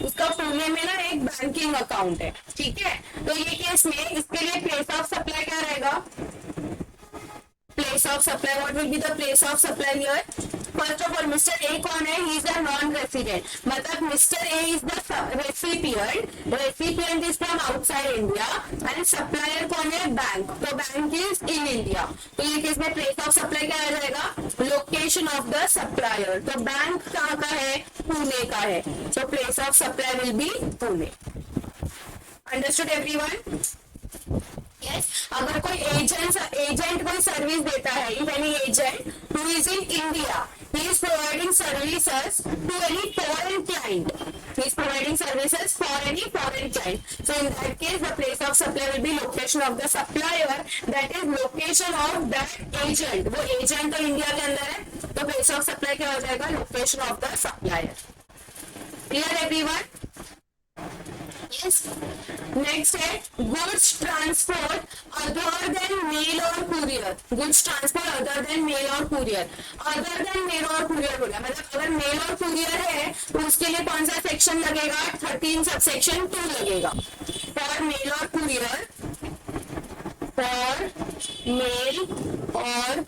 उसका पुणे में ना एक बैंकिंग अकाउंट है, ठीक है। तो ये केस में इसके लिए प्लेस ऑफ सप्लाई क्या रहेगा, place of supply, what will be the place of supply here. First of all mister A कौन है, he is a non resident, मतलब mister A is the recipient is from outside India and supplier कौन है, बैंक। तो बैंक इज इन इंडिया, तो ये केस में प्लेस ऑफ सप्लाई क्या आ जाएगा, लोकेशन ऑफ द सप्लायर। तो बैंक कहाँ का है, पुणे का है, सो place of supply will B Pune. Understood everyone? Yes. अगर कोई एजेंट कोई सर्विस देता है, if any agent who is in India, he is providing services to any foreign client, he is providing services for any foreign client, so in that case the place of supply will be location of the supplier, that is location of that agent। वो एजेंट तो इंडिया के अंदर है, तो place of supply क्या हो जाएगा, location of the supplier। Clear everyone? Yes. Next है goods transport other than mail or courier। goods transport other than mail or courier, other than mail और courier बोला, मतलब अगर मेल और कुरियर है तो उसके लिए कौन सा सेक्शन लगेगा, 13 सबसेक्शन 2 लगेगा। फॉर मेल और कुरियर, फॉर मेल और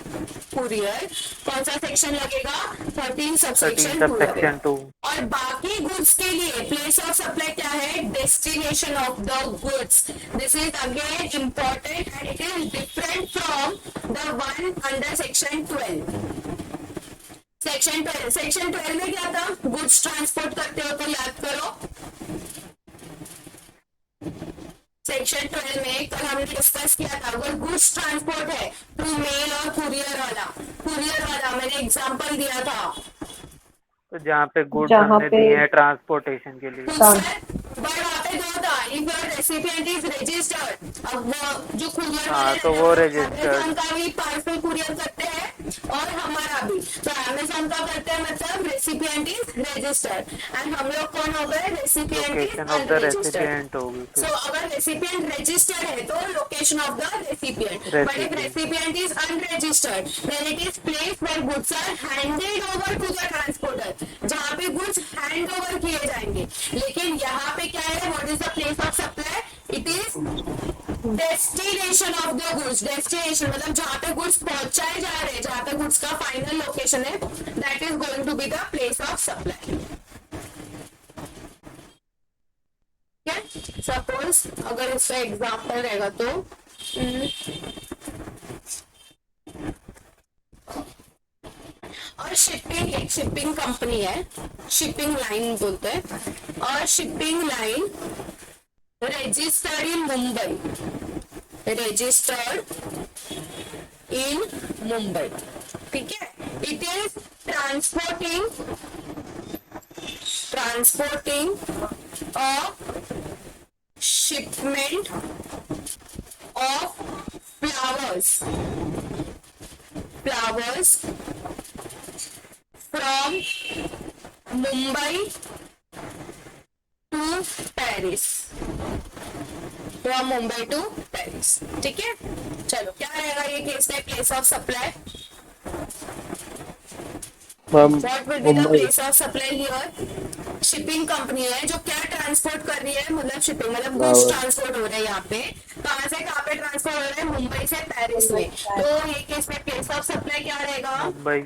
कुरियर कौन सा सेक्शन लगेगा, 13 सबसेक्शन 2। और बाकी गुड्स के लिए प्लेस ऑफ सप्लाई क्या है, destination of the goods. This is again important and it is different from the one under section 12। Section 12 में क्या था, गुड्स ट्रांसपोर्ट करते हो तो याद करो, सेक्शन 12 में कल हमने डिस्कस किया था, अगर गुड्स ट्रांसपोर्ट है थ्रू मेल और कुरियर वाला मैंने एग्जांपल दिया था। तो जहाँ पे गुड्स हमने दिए हैं ट्रांसपोर्टेशन के लिए, बट वहाँ पे दो था, if your recipient is registered, अब वो जो कुरियर वाले तो वो रजिस्टर्ड, अमेज़न का भी पार्सल कुरियर करते हैं और हमारा भी, तो अमेज़न का करते हैं मतलब रेसिपिएंट इज रजिस्टर्ड एंड हम लोग कौन हो गए, रेसिपिएंट इज अनरजिस्टर्ड। सो अगर रेसिपिएंट रजिस्टर्ड है तो location of the recipient, but if recipient is unregistered then it is place where goods are handed over to the transporter, जहाँ पे गुड्स हैंड ओवर किए जाएंगे। लेकिन यहाँ पे क्या है, what is the place of supply, it is destination of the goods. Destination मतलब जहाँ पे गुड्स पहुंचाए जा रहे हैं, जहाँ पे गुड्स का फाइनल लोकेशन है, that is going to be the place of supply. Suppose अगर इसका एग्जाम्पल रहेगा तो और एक शिपिंग कंपनी है, शिपिंग लाइन बोलते हैं, और shipping line registered in Mumbai, ठीक है। It is transporting a shipment of flowers from Mumbai to Paris, ठीक है। चलो क्या रहेगा ये केस में, place of supply, what will be the place of supply here. Shipping company है जो क्या ट्रांसपोर्ट कर रही है, मतलब शिपिंग मतलब गुड्स ट्रांसपोर्ट हो रहा है, यहाँ पे कहाँ से कहाँ पे पे ट्रांसफर हो रहा है? मुंबई से पेरिस में। तो ये केस में प्लेस ऑफ सप्लाई क्या रहेगा? मुंबई।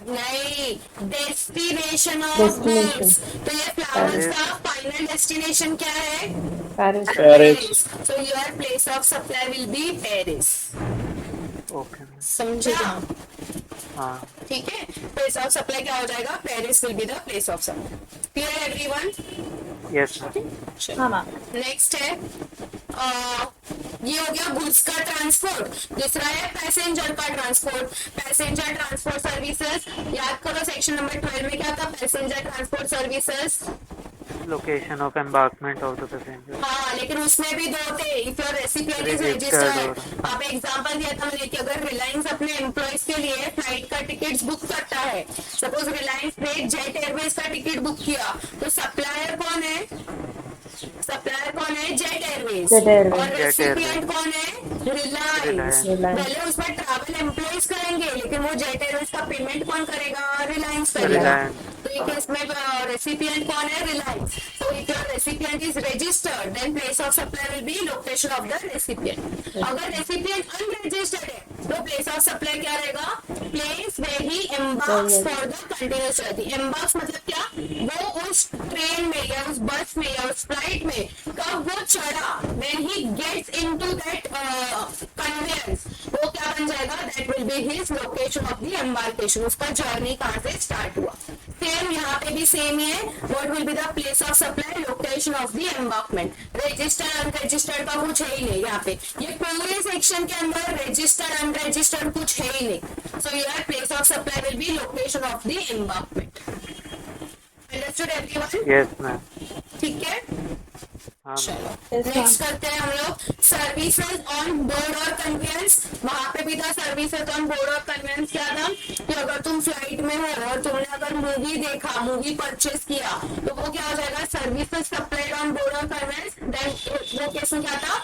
नहीं, डेस्टिनेशन ऑफ Destination. गुड्स। तो ये फ्लावर्स का फाइनल डेस्टिनेशन क्या है? Paris. Paris. So your place of supply will be Paris. Okay ma'am. समझा? हाँ ठीक है, प्लेस ऑफ सप्लाई क्या हो जाएगा? Paris will be the place of supply. Clear everyone? Yes ma'am. हाँ मैम। नेक्स्ट है ये हो गया गुड्स का ट्रांसपोर्ट। दूसरा है पैसेंजर का ट्रांसपोर्ट। पैसेंजर ट्रांसपोर्ट सर्विसेज, याद करो सेक्शन नंबर 12 में क्या था? Passenger transport services. Location of embarkment of the passenger. हाँ, लेकिन उसमें भी दो थे। If your recipient is Registered registered. आप एग्जांपल दिया था मैंने कि अगर रिलायंस अपने एम्प्लॉयज के लिए फ्लाइट का टिकट बुक करता है, सपोज रिलायंस ने जेट एयरवेज का टिकट बुक किया, तो सप्लायर कौन है? सप्लायर कौन है? Jet Airways. Jet Airways. और Jet रेसिपिएंट कौन है? रिलायंस। Reliance. पहले उसमें ट्रैवल एम्प्लॉयज करेंगे, लेकिन वो जेट एयरवेज का पेमेंट कौन करेगा? रिलायंस करेगा। Reliance. तो ये केस में रेसिपिएंट कौन है? Reliance. So if your recipient is registered, then place of supply will be location of the recipient. अगर recipient unregistered है, तो place of supply क्या रहेगा? Place where he embarks for the continuous journey. Embarks मतलब क्या? वो उस ट्रेन में या उस बस में या उस फ्लाइट में कब वो चढ़ा? When he gets into that conveyance, वो क्या बन जाएगा? That will be his location of the embarkation. उसका जर्नी कहाँ से स्टार्ट हुआ? सेम यहाँ पे भी सेम ही है। What will be the place of supply? Location of the embarkment. Registered unregistered का कुछ है ही नहीं यहाँ पे। ये पूरे सेक्शन के अंदर रजिस्टर्ड अनरजिस्टर्ड कुछ है ही नहीं। So your place of supply will be location of the embarkment. Understood everyone? Yes ma'am. ठीक है, हाँ मैम। चलो नेक्स्ट करते हैं हम लोग सर्विसेज ऑन बोर्ड और कन्वेंस। वहां पे भी था सर्विसेज ऑन बोर्ड और कन्वेंस। क्या था कि अगर तुम फ्लाइट में हो और तुमने अगर मूवी देखा, मूवी परचेस किया, तो वो क्या हो जाएगा? सर्विसेज सप्लाइड ऑन बोर्ड और कन्वेंस। देन वो केस में क्या था?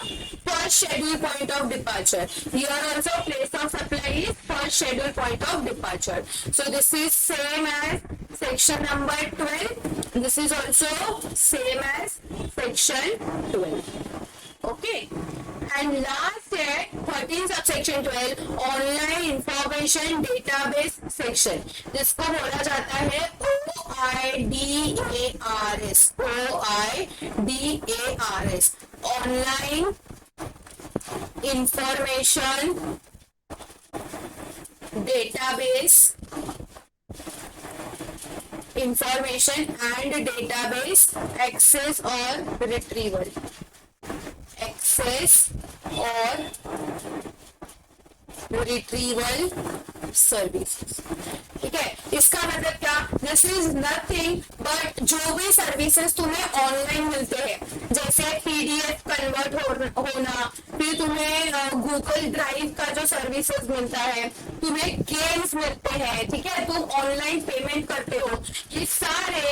First schedule point of departure. Here also place of supply is first schedule point of departure. So this is same as section number 12. This is also same as section 12. Okay. And last है 13 subsection 12 online information database section, जिसको बोला जाता है OIDARS. OIDARS online information database information and database access or retrieval. Access or retrieval services. ठीक है, इसका मतलब क्या? दिस इज नथिंग बट जो भी सर्विसेज तुम्हें ऑनलाइन मिलते हैं, जैसे PDF कन्वर्ट होना, फिर तुम्हें गूगल ड्राइव का जो सर्विसेज मिलता है, तुम्हें गेम्स मिलते हैं, ठीक है, तुम ऑनलाइन पेमेंट करते हो, ये सारे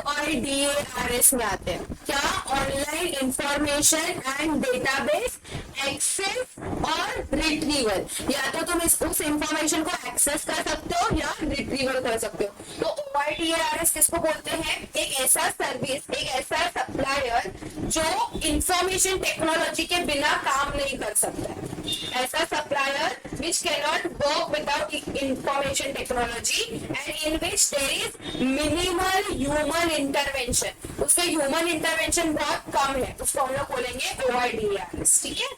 OIDARS में आते हैं। क्या? Online information and database access और रिट्रीवल। या तो तुम उस इंफॉर्मेशन को एक्सेस कर सकते हो या रिट्रीवल कर सकते हो। तो OIDARS किसको बोलते हैं? एक ऐसा सर्विस, एक ऐसा सप्लायर जो इंफॉर्मेशन टेक्नोलॉजी के बिना काम नहीं कर सकता है। ऐसा supplier which cannot work without information technology and in which there is minimal human intervention. उसके ह्यूमन इंटरवेंशन बहुत कम है, उसको हम लोग बोलेंगे OIDARS। ठीक है,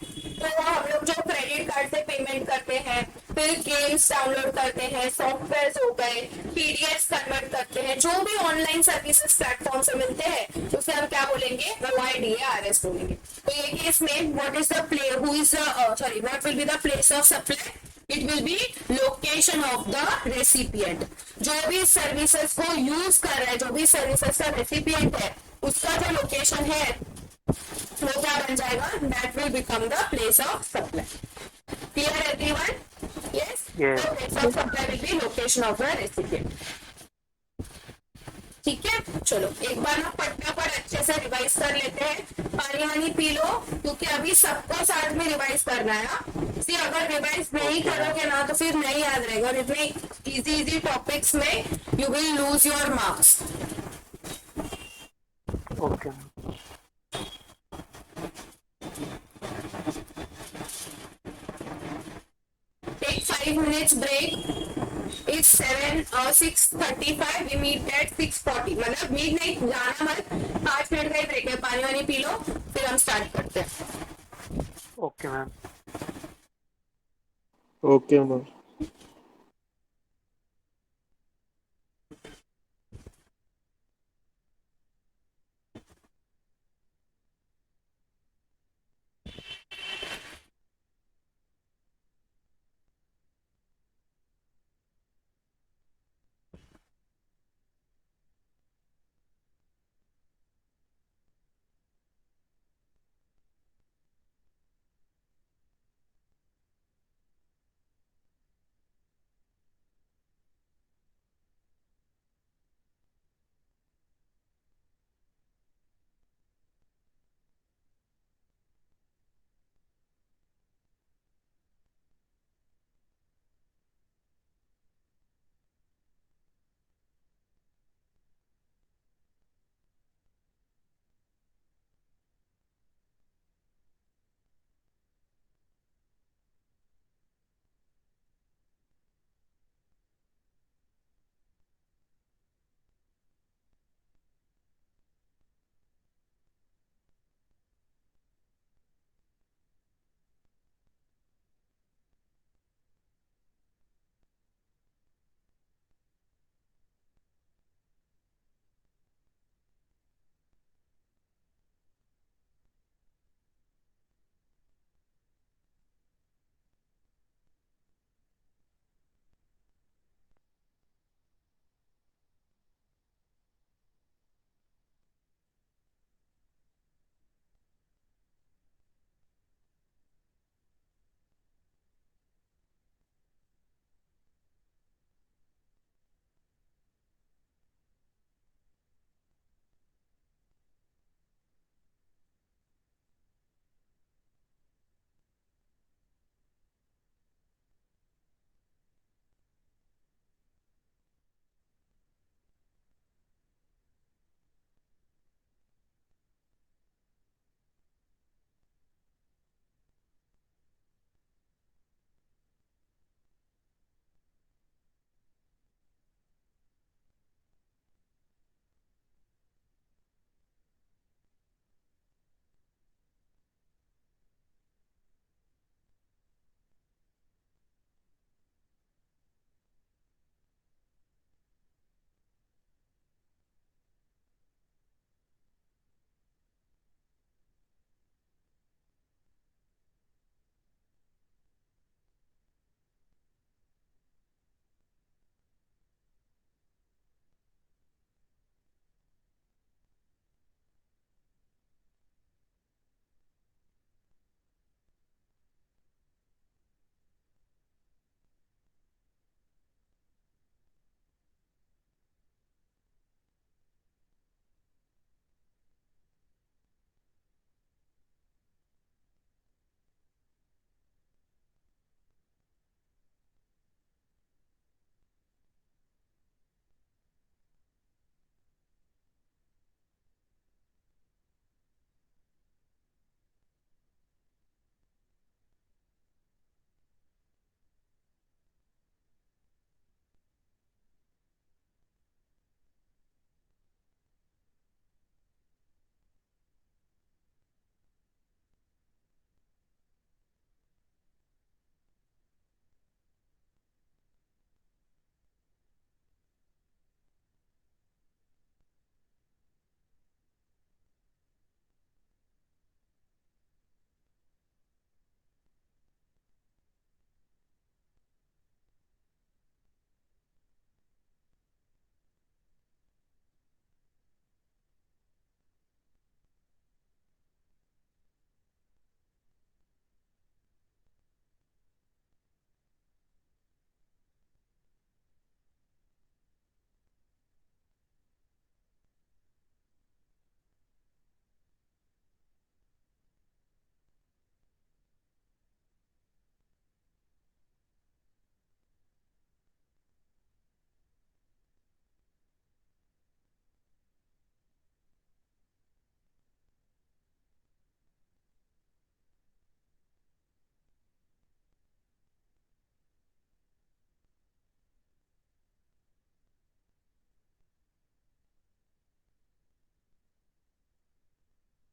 तो हम लोग जो क्रेडिट कार्ड से पेमेंट करते हैं, फिर गेम्स डाउनलोड करते हैं, सॉफ्टवेयर हो गए, PDF कन्वर्ट करते हैं, जो भी ऑनलाइन सर्विसेज प्लेटफॉर्म से मिलते हैं, उसे हम क्या बोलेंगे? OIDARS बोलेंगे। तो ये केस में what is the play who is what will be the place of supply? It will be location of the recipient. जो भी सर्विसेज को यूज कर रहा है, जो भी सर्विसेज का रेसिपिएंट है, उसका जो लोकेशन है वो क्या बन जाएगा? That will become the place of supply. Clear everyone? Yes, Yes. Place of supply will be location of the recipient. ठीक है, चलो एक बार ना फटाफट अच्छे से रिवाइज कर लेते हैं। पानी वानी पी लो, क्योंकि अभी सबको साथ में रिवाइज करना है। सी अगर रिवाइज नहीं करोगे ना तो फिर नहीं याद रहेगा, और इतने इजी टॉपिक्स में you will lose your marks. Okay. 5 minutes break. It's 6:35. We meet at 6:40. मतलब मीट नहीं जाना मत, 5 मिनट का ही ब्रेक है, पानी वानी पी लो फिर हम स्टार्ट करते हैं. Okay ma'am. Okay ma'am.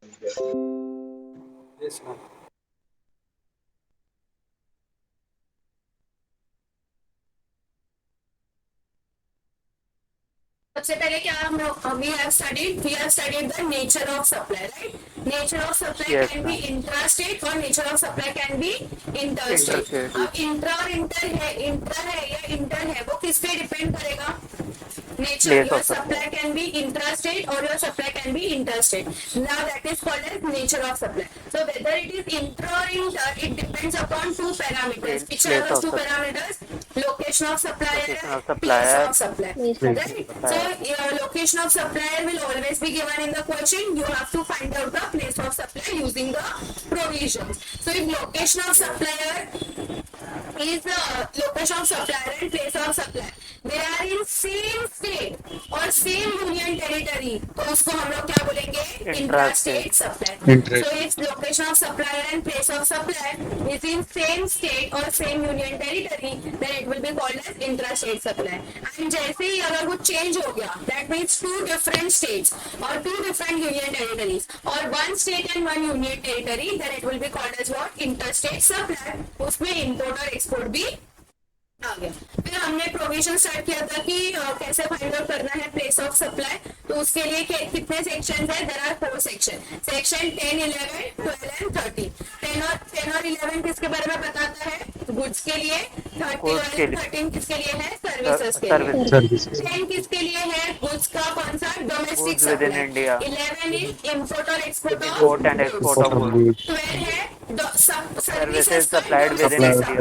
Yes, ma'am. सबसे पहले क्या हम we have studied the nature of supply, right? Nature of supply Yes, can be ma'am. Intra state और nature of supply can be inter state. Interstate. अब इंट्रा और इंटर है या इंटर है, वो किस पे डिपेंड करेगा? Nature. Place your of supply. Supply can be intra state और your supply can be inter state. Now that is called as nature of supply. So whether it is intra और inter, it depends upon two parameters. which are Place those of two supply. parameters? Location of supplier, Location of place supplier. of supply, Place of right? So your location of supplier will always be given in the question. You have to find out the place of supply using the provisions. So if location of supplier is the location of supplier and place of supply, they are in same state or same union territory, तो उसको हम लोग क्या बोलेंगे? Intrastate supply. So if location of supplier and place of supply is in same state or same union territory, then it will be called as intrastate supply. And जैसे ही अगर वो change हो गया, that means two different states or two different union territories or one state and one union territory, then it will be called as what? Interstate supply. उसमें import और export भी आ गया। फिर हमने प्रोविजन स्टार्ट किया था कि कैसे फाइंड आउट करना है प्लेस ऑफ सप्लाई। तो उसके लिए कितने सेक्शन है? There are 4 section. Section 10, 11, 12 and 13। 10 और 11 किसके बारे में बताता है? गुड्स के लिए। 30 के और लिए। 13 किसके लिए है? सर्विसेज के लिए। Services. 10 किसके लिए है? गुड्स का कौन सा? Domestic Goods within supply. India. 11 is import और export of Import and export of goods. 12 है Services supplied within India.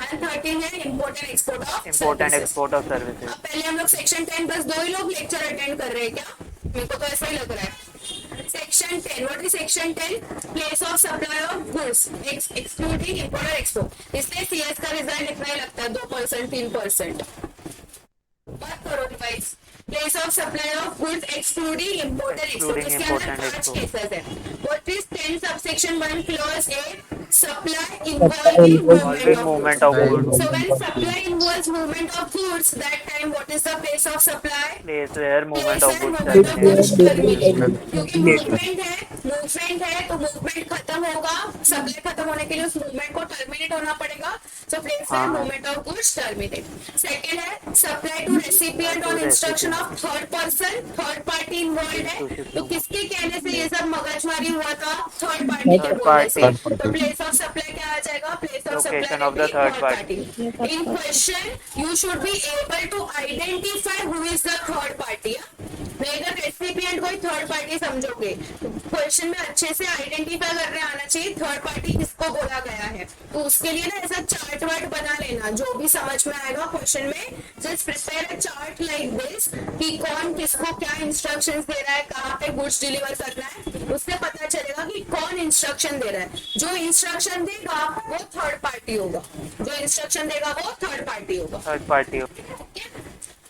And 13 है import and export of Import and services. export of services. अब पहले हम लोग सेक्शन 10 बस 2 ही लोग लेक्चर अटेंड कर रहे हैं क्या? मेरे को तो ऐसा ही लग रहा है। Section 10, what is section 10? Place of supply of goods excluding import और एक्सपोर्ट। इसलिए सीएस का रिजल्ट इतना ही लगता है, 2%, 3%। बात करो revise. Place of supply of goods excluding import and export. Excluding उसके import अंदर and 5 export. केसेस है। What is 10 subsection 1 clause A? Supply involving Movement of goods. So when supply involves movement of goods, that time what is the place of supply? Place where movement of goods movement of goods terminates. terminate. क्योंकि मूवमेंट है तो मूवमेंट खत्म होगा, सप्लाई खत्म होने के लिए उस मूवमेंट को टर्मिनेट होना पड़ेगा। सो प्लेस है movement of goods terminate. Second है supply to recipient on instruction of third person, third party involve है। तो किसके कहने से ये सब मगजमारी हुआ था? थर्ड पार्टी के बोलने से। तो प्लेस ऑफ सप्लाई क्या आ जाएगा? Place of Location supply of the third party. In question, you should be able to identify who is the third party. नहीं अगर रेसिपिएंट कोई थर्ड पार्टी समझोगे, क्वेश्चन में अच्छे से आइडेंटिफाई करने आना चाहिए थर्ड पार्टी किसको बोला गया है। तो उसके लिए ना ऐसा चार्ट वार्ट बना लेना, जो भी समझ में आएगा क्वेश्चन में, just prepare a chart like this कि कौन किसको क्या इंस्ट्रक्शंस दे रहा है, कहाँ पे गुड्स डिलीवर करना है। उससे पता चलेगा कि कौन इंस्ट्रक्शन दे रहा है। जो इंस्ट्रक्शन देगा वो थर्ड पार्टी होगा, जो इंस्ट्रक्शन देगा वो थर्ड पार्टी होगा। Third party.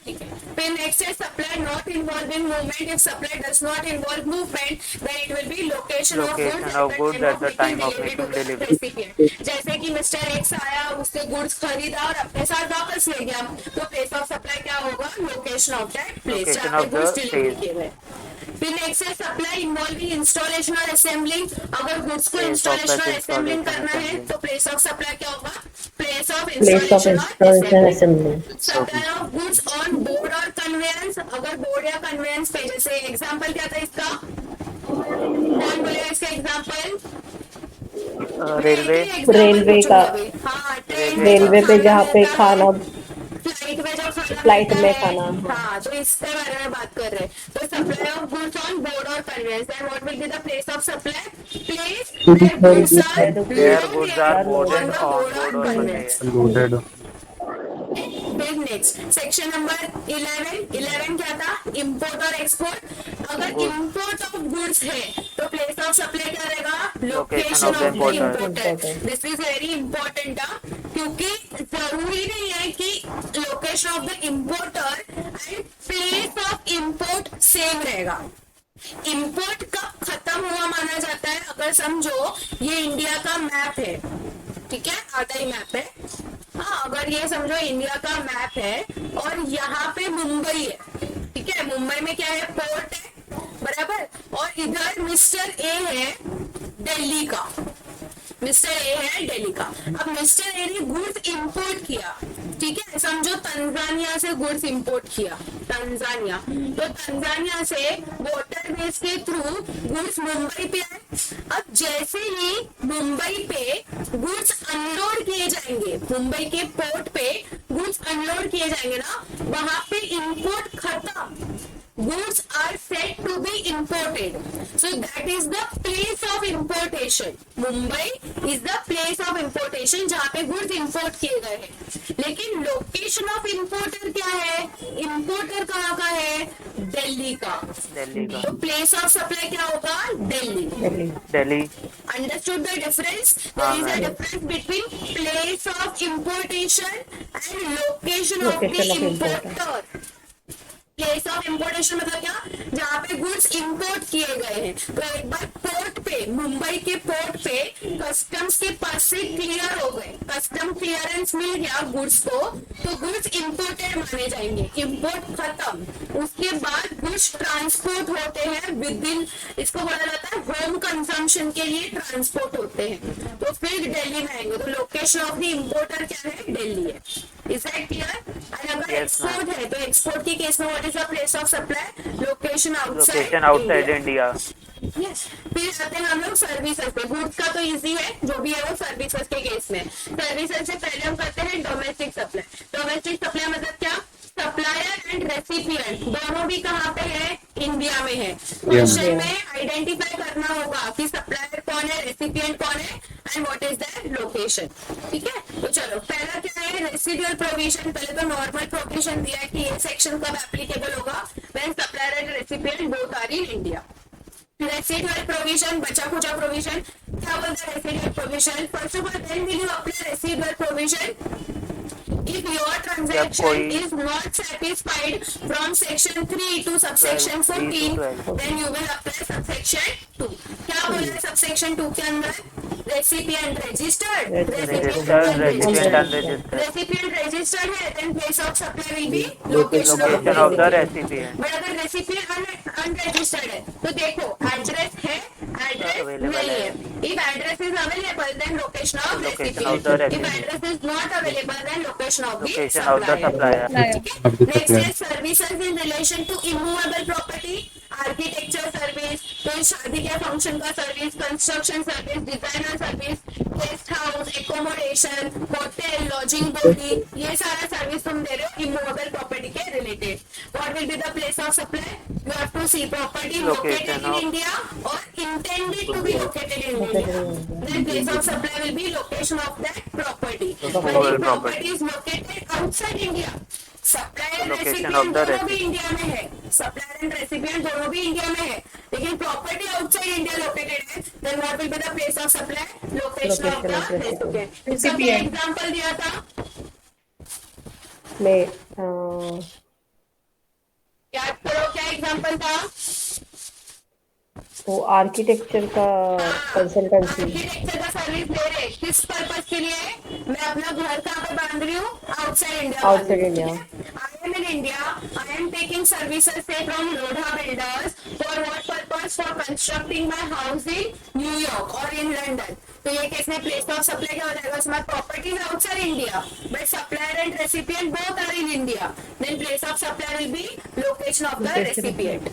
ठीक है। फिर नेक्स्ट है supply not involving movement. If supply does not involve movement then it will be location of goods at the time of making delivery. Recipient. जैसे कि मिस्टर एक्स आया, उससे गुड्स खरीदा और अपने साथ वापस ले गया, तो प्लेस ऑफ सप्लाई क्या होगा? Location of that place Location जहाँ पे of the goods deliver place. किए गए। फिर नेक्स्ट है सप्लाई इन्वॉल्विंग इंस्टॉलेशन और असेंबलिंग। अगर गुड्स को Place of इंस्टॉलेशन और such असेंबलिंग installation करना है assembling. तो प्लेस ऑफ सप्लाई क्या होगा? Place of Place of installation और installation assembling. assembly. Supply of goods on board और कन्वेयंस। अगर बोर्ड या कन्वेयंस पे, जैसे एग्जांपल क्या था इसका? कौन बोलेगा इसका एग्जांपल? Railway. रेलवे का, हाँ, रेलवे पे जहाँ पे खाना, फ्लाइट में जो खाना फ्लाइट मिलता में है, खाना। हाँ, तो इसके बारे में बात कर रहे हैं। तो supply of goods on board और conveyance, and what will be the place of supply? Place where goods are Where goods are loaded on board or conveyance. loaded. फिर नेक्स्ट सेक्शन नंबर 11 क्या था? इंपोर्ट और एक्सपोर्ट। अगर इंपोर्ट ऑफ गुड्स है तो प्लेस ऑफ सप्लाई क्या रहेगा? Location of the of the importer. Importer. This is very important, क्योंकि जरूरी नहीं है कि location of the importer and place of import same रहेगा। इंपोर्ट कब खत्म हुआ माना जाता है? अगर समझो ये इंडिया का मैप है, ठीक है, आधा ही मैप है। हाँ, अगर ये समझो इंडिया का मैप है और यहाँ पे मुंबई है, ठीक है, मुंबई में क्या है? पोर्ट है, बराबर। और इधर मिस्टर ए है दिल्ली का, मिस्टर ए है दिल्ली का। अब मिस्टर ए ने गुड्स इंपोर्ट किया, ठीक है, समझो तंजानिया से गुड्स इंपोर्ट किया, तंजानिया, तो तंजानिया से वाटरवेज के थ्रू गुड्स मुंबई पे आए। अब जैसे ही मुंबई पे गुड्स अनलोड किए जाएंगे, मुंबई के पोर्ट पे गुड्स अनलोड किए जाएंगे ना, वहां पे इंपोर्ट खत्म, goods are said to be imported, so that is the place of importation. Mumbai is the place of importation जहाँ पे goods import किए गए हैं। लेकिन लोकेशन ऑफ इम्पोर्टर क्या है, इम्पोर्टर कहाँ का है, दिल्ली का, तो प्लेस ऑफ सप्लाई क्या होगा, Delhi. Delhi. Understood the difference? There is a difference between place of importation and location of the importer. Place of importation मतलब क्या, जहाँ पे गुड्स इंपोर्ट किए गए हैं। तो एक बार पोर्ट पे, मुंबई के पोर्ट पे कस्टम्स के पास से क्लियर हो गए, कस्टम क्लियरेंस मिल गया गुड्स को, तो गुड्स इंपोर्टेड माने जाएंगे, इंपोर्ट खत्म। उसके बाद गुड्स ट्रांसपोर्ट होते हैं विद इन, इसको बोला जाता है होम कंजम्पशन के लिए ट्रांसपोर्ट होते हैं, तो फिर दिल्ली में आएंगे। तो लोकेशन ऑफ द इम्पोर्टर क्या है, दिल्ली है। Is that clear? और अगर एक्सपोर्ट है तो एक्सपोर्ट के केस में what is the place of supply, location outside India. Yes. फिर आते हैं हम लोग सर्विसेज पे। गुड्स का तो इजी है, जो भी है वो सर्विसेज के केस में। सर्विसेज से पहले हम करते हैं डोमेस्टिक सप्लाई। डोमेस्टिक सप्लाई मतलब क्या, सप्लायर एंड रेसिपिएंट दोनों भी कहाँ पे है, इंडिया में है। क्वेश्चन में आइडेंटिफाई करना होगा कि सप्लायर कौन है, रेसिपिएंट कौन है and what is the location, ठीक है। तो चलो पहला क्या है, रेसिडुअल प्रोविजन। पहले तो नॉर्मल प्रोविजन दिया है कि ये सेक्शन कब एप्लीकेबल होगा, when supplier and recipient both are in India. Residual provision, बचा खुचा प्रोविजन, क्या बोलते हैं residual provision. First of all when will you apply residual provision, if your transaction is not satisfied from section 3 to subsection 14, then you will apply subsection 2। क्या बोला है subsection 2 के अंदर, recipient registered, recipient registered है, then place of supply will be location of the recipient। but अगर recipient unregistered है तो देखो एड्रेस है, एड्रेस नहीं है। if address is available then location of recipient, if address is not available then location of the supplier। Next is services in relation to immovable property, architecture service, तो शादी के फंक्शन का service, construction service, designer service, guest house, accommodation, hotel, lodging body, ये सारा सर्विस तुम दे रहे हो इमूवेबल प्रॉपर्टी के रिलेटेड। What will be the place of supply, you have to see property located in India और intended to be located in India, then place of supply will be location of that property. Property is located outside India, supplier recipient दोनों भी इंडिया में है, सप्लायर एंड रेसिपिएंट दोनों भी इंडिया में है, लेकिन प्रॉपर्टी आउटसाइड इंडिया लोकेटेड है, then what will be the place of supply, location of the recipient. इसका एग्जांपल दिया था मैं याद करो, क्या एग्जांपल था, वो आर्किटेक्चर का कंसल्टेंसी, आर्किटेक्चर का सर्विस दे रहे, किस पर्पस के लिए, मैं अपना घर कहाँ पर बांध रही हूँ, outside India. Outside India. I am in India. I am taking services say from Lodha Builders for what purpose? For constructing my house in New York or in London. तो ये केस में प्लेस ऑफ सप्लाई क्या हो जाएगा, उसमें property is outside India but supplier and recipient both are in India, then place of supply will be location of the recipient.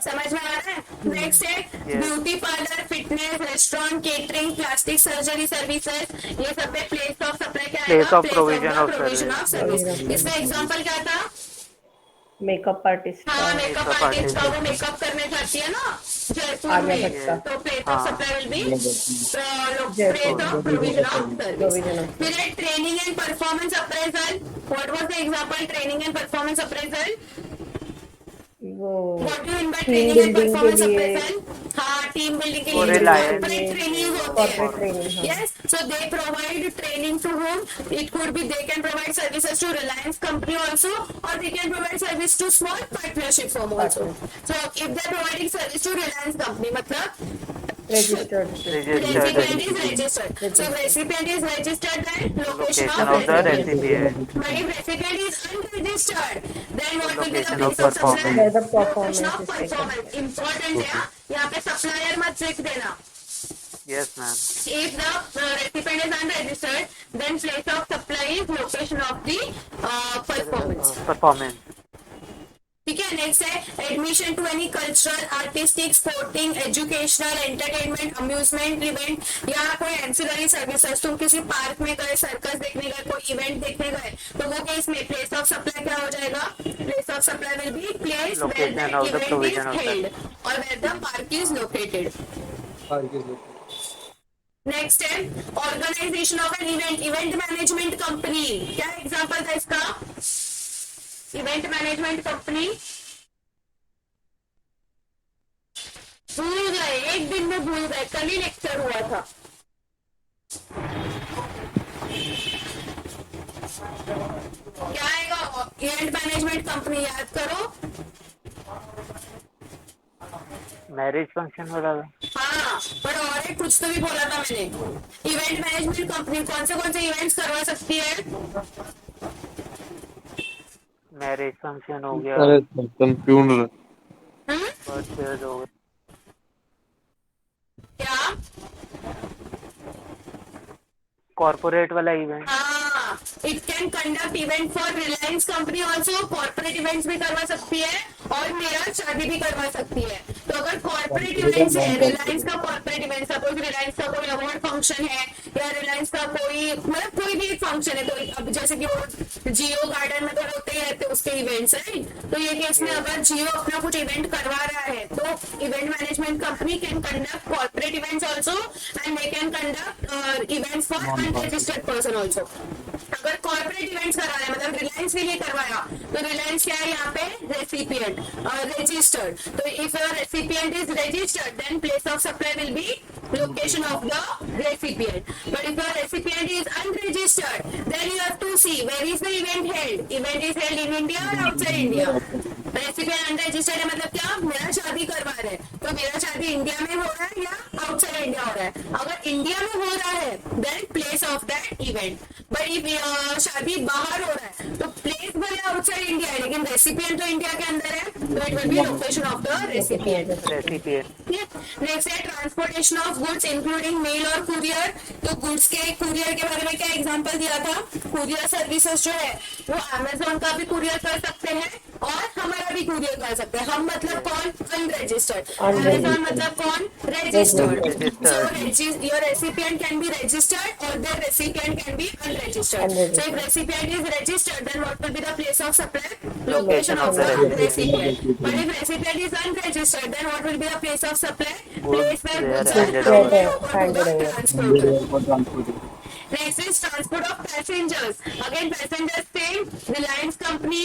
समझ में आ रहा है? नेक्स्ट है beauty parlour, fitness, restaurant, catering, plastic surgery services, ये सब पे प्लेस ऑफ सप्लाई क्या है, place of provision of service. इसमें एग्जांपल क्या था, मेकअप आर्टिस्ट। हाँ, मेकअप आर्टिस्ट का वो मेकअप करने जाती है ना जयपुर में, तो place of supply will be place of provision of service. फिर है training and performance appraisal. What was the example, training and performance appraisal, वो What do you mean by training and performance appraisal? हाँ, टीम बिल्डिंग के लिए corporate training होते हैं। Yes, so they provide training to whom? It could be they can provide services to Reliance company also, or they can provide service to small partnership firm also. So if they are providing service to Reliance company, मतलब registered. Recipient is registered. So if recipient is registered, then location Location of of the recipient. recipient. But if recipient is unregistered, then what will be the Location of place of performance. supplier? Where the performance Location of is taken. performance. Important है यहाँ पे supplier मत check देना. Yes, ma'am. If the recipient is unregistered, then place of supply is location of the performance. Performance. ठीक है. नेक्स्ट है admission to any cultural, artistic, sporting, educational, entertainment, amusement event या कोई एंसिलरी सर्विसेज. तुम किसी पार्क में गए, सर्कस देखने गए, कोई इवेंट देखने गए, तो वो केस में प्लेस ऑफ सप्लाई क्या हो जाएगा? Place of supply will be place where the Location of the event is provision of held और where the park is located. Next है organization of an event, event management company. क्या एग्जांपल था इसका? Event management company. भूल गए, एक दिन में भूल गए, कल ही लेक्चर हुआ था. क्या आएगा? Event management company. याद करो. मैरिज फंक्शन वाला. हाँ, पर और एक कुछ तो भी बोला था मैंने. इवेंट मैनेजमेंट कंपनी कौन से इवेंट्स करवा सकती है? मैरिज फंक्शन हो गया. अरे कंफ्यूज हम्म? बर्थडे हो गया. क्या? कॉर्पोरेट वाला इवेंट. हाँ, it can conduct event for Reliance company also. Corporate events भी करवा सकती है और मेरा शादी भी करवा सकती है. तो अगर कॉर्पोरेट इवेंट्स है, रिलायंस का कॉर्पोरेट इवेंट, सपोज रिलायंस का कोई अवार्ड फंक्शन है या रिलायंस का कोई मतलब कोई भी एक फंक्शन है, तो अब जैसे कि वो जियो गार्डन में तो होते ही रहते उसके इवेंट्स है. तो ये केस में अगर जियो अपना कुछ इवेंट करवा रहा है तो event management company can conduct corporate events also and they can conduct events for unregistered person also. अगर कॉर्पोरेट इवेंट्स करा है मतलब रिलायंस के लिए करवाया, तो रिलायंस क्या है यहाँ पे? Recipient, registered. तो if your recipient is registered, then place of supply will be location of the recipient. But if your recipient is unregistered, then you have to see where is the event held. Event is held in India or outside India. Recipient unregistered है मतलब क्या? मेरा शादी करवा रहे हैं, तो मेरा शादी इंडिया में हो रहा है या आउटसाइड इंडिया हो रहा है? अगर इंडिया में हो रहा है, then place of that event. But if शादी बाहर हो रहा है, तो प्लेस भले आउटसाइड इंडिया है, लेकिन रेसिपिएंट तो इंडिया के अंदर है, तो it will be location of the recipient. Next है transportation of goods including mail और कुरियर. तो गुड्स के कुरियर के बारे में क्या एग्जांपल दिया था? कुरियर सर्विसेज जो है वो अमेजोन का भी कुरियर कर सकते हैं और हमारा भी कुरियर कर सकते हैं. हम मतलब कौन? अनरजिस्टर्ड. अमेजोन मतलब कौन? Registered. Your recipient can be registered और their recipient can be unregistered. So if recipient is registered, then what will be the place of supply? Location of the recipient. But if recipient is unregistered, then what will be the place of supply? Place where goods are handed over to the transporter. Next is transport of passengers. Again passengers same. Reliance company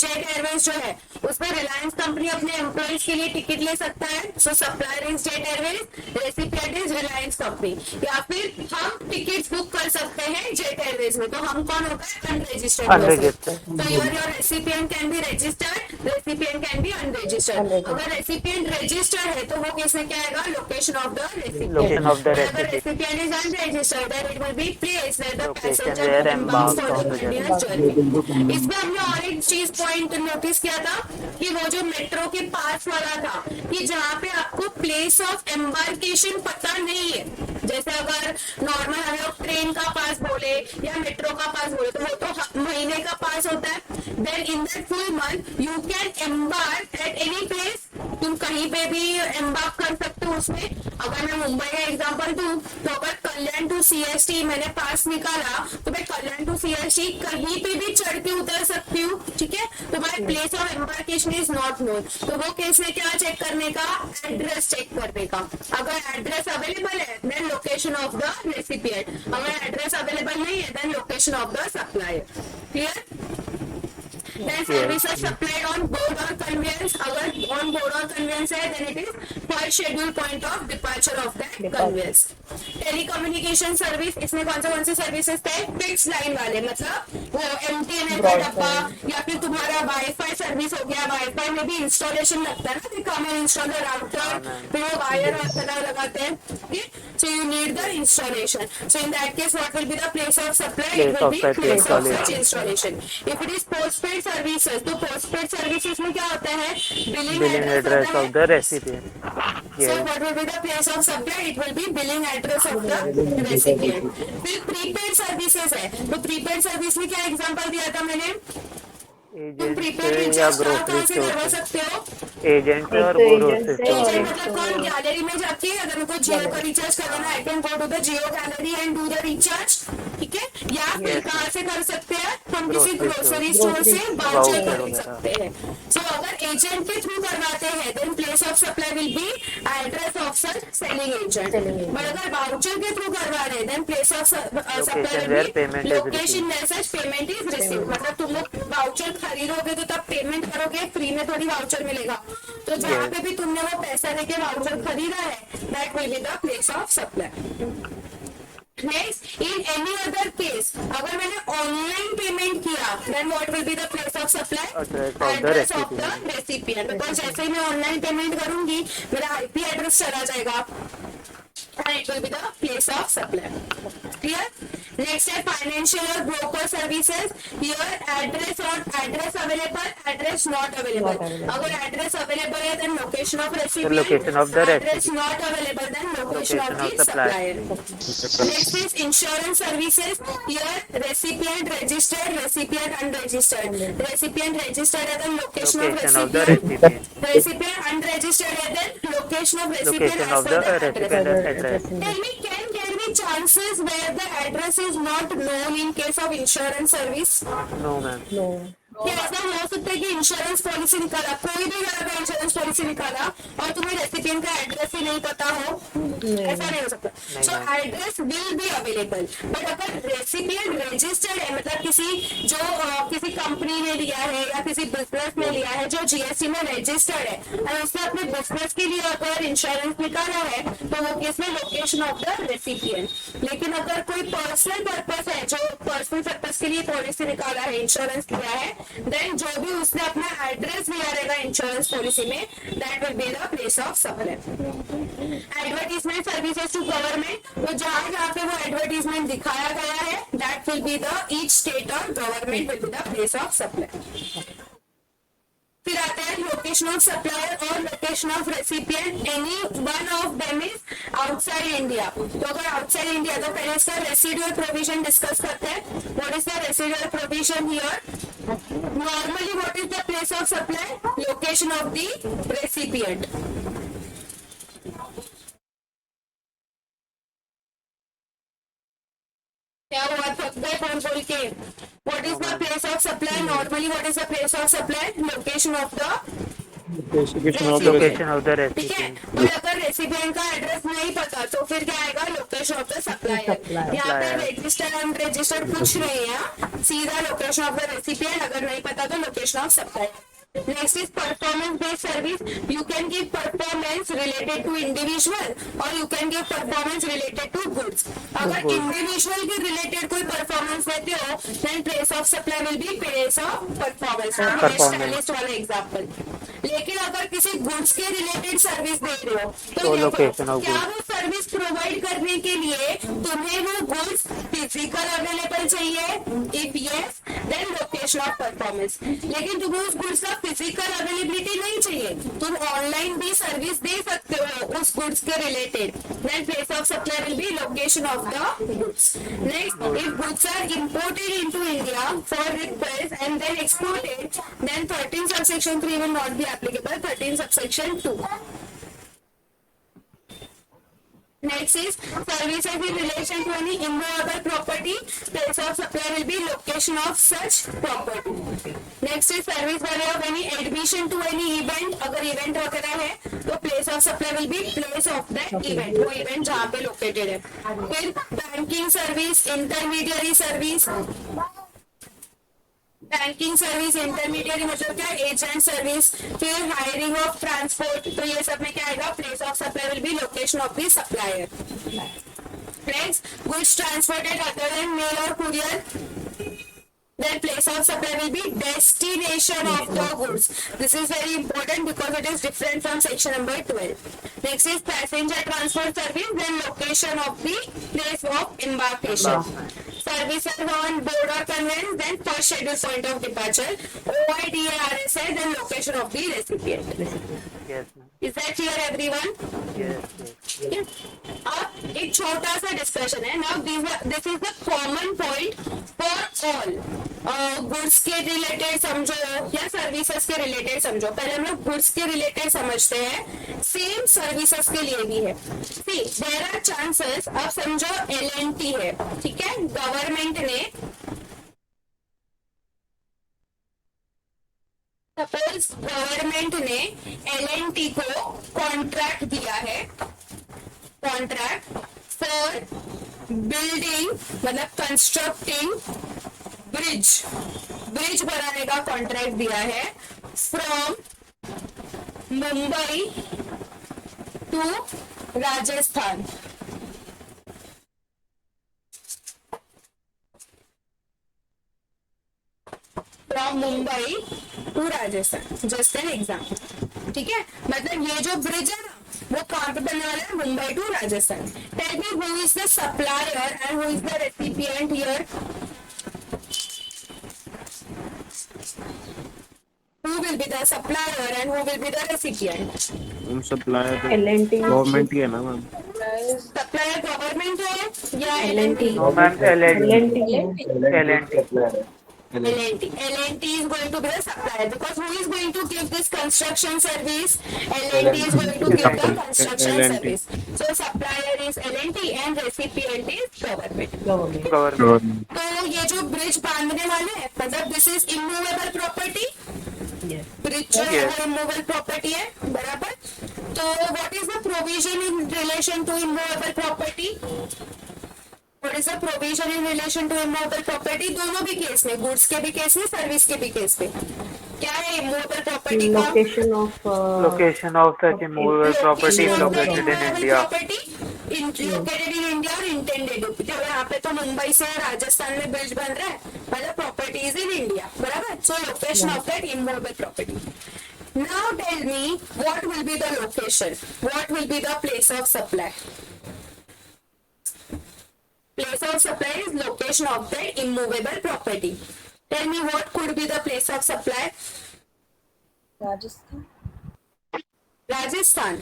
Jet Airways जो है उसमें Reliance company अपने एम्प्लॉइज के लिए टिकट ले सकता है. So supplier is Jet Airways, recipient is Reliance company. या फिर हम टिकट्स बुक कर सकते हैं Jet Airways में. तो हम कौन होगा? Unregistered. So your recipient can be registered, recipient can be unregistered. अगर recipient registered है तो वो केस में क्या आएगा? Location of the recipient. Location of the अगर recipient. recipient is unregistered, then it will be place where the Location passenger where embarks embarks for on the the continuous journey. इसमें हमने और एक चीज पॉइंट नोटिस किया था कि वो जो मेट्रो के पास वाला था कि जहाँ पे आपको प्लेस ऑफ एम्बार्केशन पता नहीं है. जैसे अगर नॉर्मल हम लोग ट्रेन का पास बोले या मेट्रो का पास बोले तो वो तो महीने का पास होता है. Then in that full month you can embark at any place. तुम कहीं पे भी एम्बार्क कर सकते हो उसमें. अगर मैं मुंबई का एग्जांपल दूं तो अगर कल्याण टू सीएसटी मैंने पास निकाला तो मैं कल्याण टू सीएसटी कहीं पे भी चढ़ के उतर सकती हूँ. ठीक है. तो my place of embarkation is not known. तो वो केस में क्या चेक करने का? एड्रेस चेक करने का. अगर एड्रेस अवेलेबल है then location of the recipient. अगर एड्रेस अवेलेबल नहीं है then location of the supplier. Clear? Then services supplied on board or conveyance. अगर on board or conveyance conveyance है then it is per schedule point of departure of that conveyance. Telecommunication service, इसमें कौन से सर्विसेज थे? फिक्स लाइन वाले, मतलब वो MTNL का डब्बा या फिर तुम्हारा वाईफाई सर्विस हो गया। वाईफाई में भी इंस्टॉलेशन लगता है ना, कम इंस्टॉल द राउटर, फिर वो वायर लगाते हैं, so you need the installation. So in that case what will be the place of supply? It will be place of such installation. If it is postpaid services, तो postpaid services में क्या होता है? Billing address of the recipient. So what will be the place of supply? It will be billing address of the recipient. फिर prepaid services है, तो prepaid service में क्या एग्जांपल दिया था मैंने? तुम प्रीपेड रिचार्ज कहाँ से करवा सकते हो? एजेंट और एजेंट मतलब कौन? गैलरी में जाके अगर उनको जियो का रिचार्ज करना है, can go to the Jio gallery and do the recharge, ठीक है? या फिर कहाँ से कर सकते हैं? हम किसी ग्रोसरी स्टोर से वाउचर खरीद सकते हैं। सो अगर एजेंट के थ्रू करवाते हैं then place of supply will be address of such selling agent. But अगर वाउचर के थ्रू करवा रहे हैं then place of supply will be location where such payment is received. मतलब तुम लोग वाउचर खरीदोगे तो तब पेमेंट करोगे, फ्री में थोड़ी वाउचर मिलेगा। तो जहाँ पे भी तुमने वो पैसा देके वाउचर खरीदा है that will be the place of supply. Next, in any other case अगर मैंने ऑनलाइन पेमेंट किया then what will be the place of supply? Address of the recipient. Because जैसे ही मैं ऑनलाइन पेमेंट करूंगी मेरा IP एड्रेस चला जाएगा and it will be the place of supply. Clear? Next है financial और broker services. Here address available, address not available. अगर address available है then location of recipient. Location of the address not available then location of the supplier. Next is insurance services. Here recipient registered, recipient unregistered. Recipient registered है then location of recipient. Recipient unregistered है then location of recipient as per the address. Tell me, can there be chances where the address is not known in case of insurance service? No ma'am. No. क्या ऐसा हो सकता है कि इंश्योरेंस पॉलिसी निकाला, कोई भी अगर इंश्योरेंस पॉलिसी निकाला और तुम्हें रेसिपिएंट का एड्रेस ही नहीं पता हो? ऐसा नहीं हो सकता। So address will be available, but अगर रेसिपिएंट रजिस्टर्ड है, मतलब किसी कंपनी ने लिया है या किसी बिजनेस में लिया है जो GST में रजिस्टर्ड है और उसने अपने बिजनेस के लिए अगर इंश्योरेंस निकाला है तो वो केस में लोकेशन ऑफ द रेसिपिएंट। लेकिन अगर कोई पर्सनल पर्पस है, जो पर्सनल पर्पस के लिए पॉलिसी निकाला है, इंश्योरेंस लिया है, देन जो भी उसने अपना एड्रेस दिया रहेगा इंश्योरेंस पॉलिसी में that will be the place of supply. Advertisement services to government, तो जहाँ पे वो एडवर्टीजमेंट दिखाया गया है that will be the each state और government will be the place of supply. फिर आता है लोकेशन ऑफ सप्लायर और location of recipient. Any one of them is outside India. तो अगर आउटसाइड इंडिया तो पहले इसका रेसिडुअल प्रोविजन डिस्कस करते हैं। What is the residual provision here? Normally what is the place of supply? Location of the recipient. क्या हुआ, थक गए बोल बोल के? What is the place of supply? Normally, what is the place of supply? Location of the location of the ठीक है। रेसिपिएंट। और अगर रेसिपिएंट का एड्रेस नहीं पता तो फिर क्या आएगा? Location of the supplier. यहाँ पे रजिस्टर्ड अनरजिस्टर्ड कुछ नहीं है, सीधा लोकेशन ऑफ द रेसिपिएंट। अगर नहीं पता तो location of supplier. Next is performance based service. You can give performance related to individual or you can give performance related to goods. अगर individual के related कोई performance देते हो then place of supply will be place of performance. Stylist वाला एग्जाम्पल। लेकिन अगर किसी गुड्स के रिलेटेड सर्विस दे रहे हो तो लोकेशन ऑफ क्या वो सर्विस प्रोवाइड करने के लिए तुम्हें वो गुड्स फिजिकल अवेलेबल चाहिए? If yes then location of performance. लेकिन तुम्हें उस गुड्स का फिजिकल अवेलेबिलिटी नहीं चाहिए, तुम ऑनलाइन भी सर्विस दे सकते हो उस गुड्स के related, then place of supply will be location of the goods. Next, if goods are imported into India for request and then exported then 13 subsection 3 will not be applicable, 13 subsection 2. Next is services in relation to any immovable property. Place of supply will be location of such property. Next is service value of any admission to any event. अगर event वगैरह है तो place of supply will be place of that event. वो event जहाँ पे located है। फिर banking service, intermediary service, banking service, intermediate मतलब क्या, एजेंट सर्विस, फिर हायरिंग ऑफ ट्रांसपोर्ट, तो ये सब में क्या आएगा, place of supply will be location of the supplier. Next, goods transported other than mail और courier, then place of supply will be destination of the goods. This is very important because it is different from section number 12. Next is passenger transport service, then location of the place of embarkation. Services on board or conveyance, then first scheduled point of departure. OIDA RSA, then location of the recipient. Yes, ma'am. Is that clear everyone? Yes. अब एक छोटा सा डिस्कशन है. Now this is the common point for all. Goods के रिलेटेड समझो या सर्विसेज के रिलेटेड समझो. पहले हम लोग गुड्स के रिलेटेड समझते हैं, सेम सर्विसेज के लिए भी है. सी देयर आर चांसेस. अब समझो L&T है, ठीक है, गवर्नमेंट ने सपोज गवर्नमेंट ने L&T को कॉन्ट्रैक्ट दिया है, कॉन्ट्रैक्ट फॉर बिल्डिंग मतलब कंस्ट्रक्टिंग ब्रिज बनाने का कॉन्ट्रैक्ट दिया है from Mumbai to Rajasthan. From Mumbai to Rajasthan, just an example. ठीक है, मतलब ये जो ब्रिज है ना, वो कहाँ पे बनने वाला है, Mumbai to Rajasthan. Tell me who is the supplier and who is the recipient here. Who will be the supplier and who will be the recipient? Supplier L&T government ही है ना मैम. Supplier government है या L&T No, ma'am. L&T. L&T L&T is going to be the supplier because who is going to give this construction service? L&T is going to give the construction L&T. service. So supplier is L&T and recipient is government. government Government. तो ये जो ब्रिज बांधने वाले हैं, मतलब this is immovable property. yes bridge जो है Yes. वो इमूवेबल प्रॉपर्टी है, बराबर. तो what is the provision in relation to immovable property? What is the provision in relation to immovable property? दोनों भी केस में, गुड्स के भी केस में, सर्विस के भी केस में. क्या है इमूवेबल प्रॉपर्टी का? location of Location of such immovable property is located in India. Located in India और इंटेंडेड. यहाँ पे तो मुंबई से राजस्थान में ब्रिज बन रहा है, मतलब प्रॉपर्टी इज इन इंडिया, बराबर. So location of that immovable property. Now tell me what will be the location, what will be the place of supply. Place of supply is location of the immovable property. Tell me what could be the place of supply? Rajasthan. Rajasthan.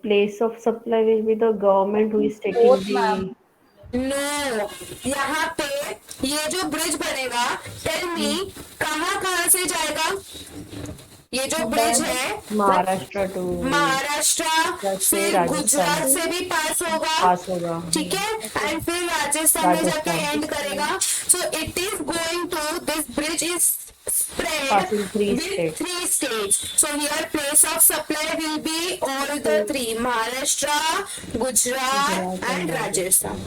place of supply will be the government who is taking Both, the ma'am. No. यहाँ पे ये जो ब्रिज बनेगा, टेल मी कहाँ से जाएगा? ये जो ब्रिज है महाराष्ट्र टू महाराष्ट्र, फिर राजस्थान। गुजरात से भी पास होगा, पास होगा. ठीक है, एंड फिर राजस्थान में जाके राजस्थान। एंड करेगा. So it is going to, this bridge is spread Passing three with states. 3 states. So here place of supply will be all the 3, Maharashtra, Gujarat and Rajasthan.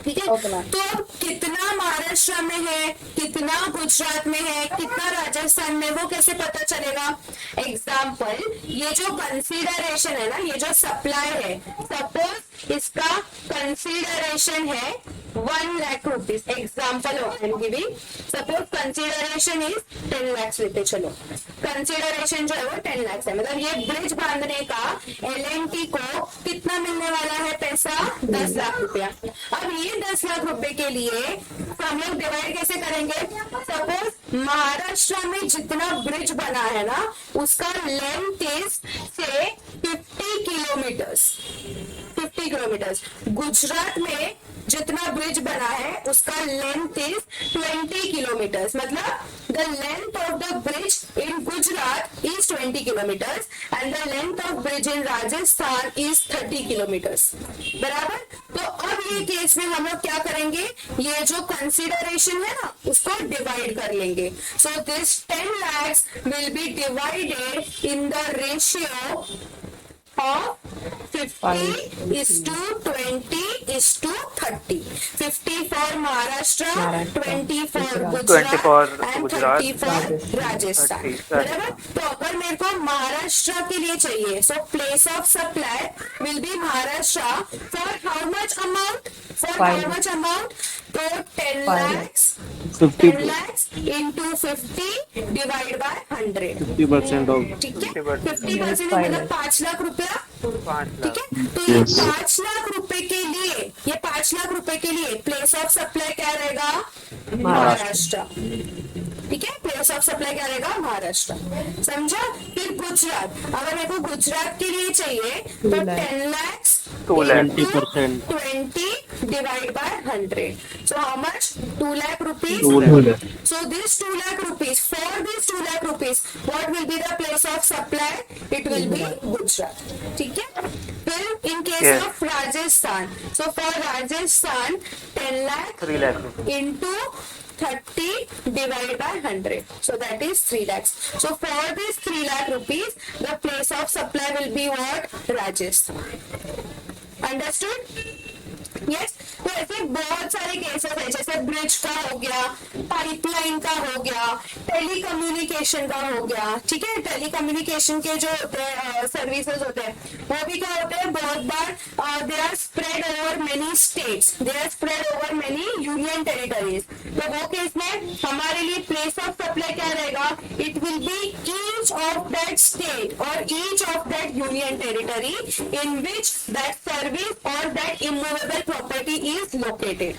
ठीक है, Okay, ma'am. तो कितना महाराष्ट्र में है, कितना गुजरात में है, कितना राजस्थान में, वो कैसे पता चलेगा? एग्जाम्पल, ये जो कंसीडरेशन है ना, ये जो सप्लाई है, सपोज इसका कंसीडरेशन है 1 lakh rupees. Example I am giving. Suppose consideration is 10 lakh लेते चलो. कंसीडरेशन जो है वो 10 लाख है, मतलब ये ब्रिज बांधने का L&T को कितना मिलने वाला है पैसा? 10 लाख रुपया. अब ये 10 लाख रुपए के लिए हम लोग डिवाइड कैसे करेंगे? सपोज महाराष्ट्र में जितना ब्रिज बना है ना, उसका लेंथ इज से 50 किलोमीटर्स. गुजरात में जितना ब्रिज बना है उसका लेंथ इज 20 किलोमीटर्स. मतलब the length of the bridge in Gujarat is 20 kilometres and the length of bridge in Rajasthan is 30 kilometres, बराबर. तो अब ये केस में हम लोग क्या करेंगे? ये जो कंसीडरेशन है ना, उसको डिवाइड कर लेंगे. So this 10 lakhs will be divided in the ratio of 50:20:30. 50 for Maharashtra, Maharashtra, 20 for Gujarat. 20 for Gujarat and Gujarat, 30 for Rajasthan. Rajasthan. 30, बराबर. तो अगर मेरे को महाराष्ट्र के लिए चाहिए, so place of supply will be Maharashtra for how much amount? For how Five. much amount? तो 10 Five lakhs. 50 10 lakhs into 50 divided by 100. 50% of ठीक है. 50% 50% Five मतलब lakhs. 5 लाख रुपया. 5 ठीक लाख. है. तो ये 5 लाख रुपए के लिए, ये 5 लाख रुपए के लिए प्लेस ऑफ सप्लाई क्या रहेगा? महाराष्ट्र. ठीक है. प्लेस ऑफ सप्लाई क्या रहेगा? महाराष्ट्र. समझा. फिर गुजरात. अगर मेरे को गुजरात के लिए चाहिए तो 10 lakhs 2 lakh. 20%. 20 divided by 100. So how much? 2 lakh rupees. 2 lakh. So this 2 lakh rupees, for this 2 lakh rupees, what will be the place of supply? It will be Gujarat. ठीक है. फिर in case Yes. of Rajasthan, so for Rajasthan 10 lakh 3 lakh rupees. into 30 divided by 100. So that is 3 lakhs. So for this 3 lakh rupees, the place of supply will be what? Rajasthan. Understood? Yes. तो ऐसे बहुत सारे केसेस हैं, जैसे ब्रिज का हो गया, पाइपलाइन का हो गया, टेलीकम्युनिकेशन का हो गया. ठीक है. टेलीकम्युनिकेशन के जो सर्विसेज होते हैं वो भी क्या होते हैं, बहुत बार they are spread over many states, they are spread over many union territories. तो वो केस में हमारे लिए प्लेस ऑफ सप्लाई क्या रहेगा? It will be each of that state और each of that union territory in which that service और that immovable property is located.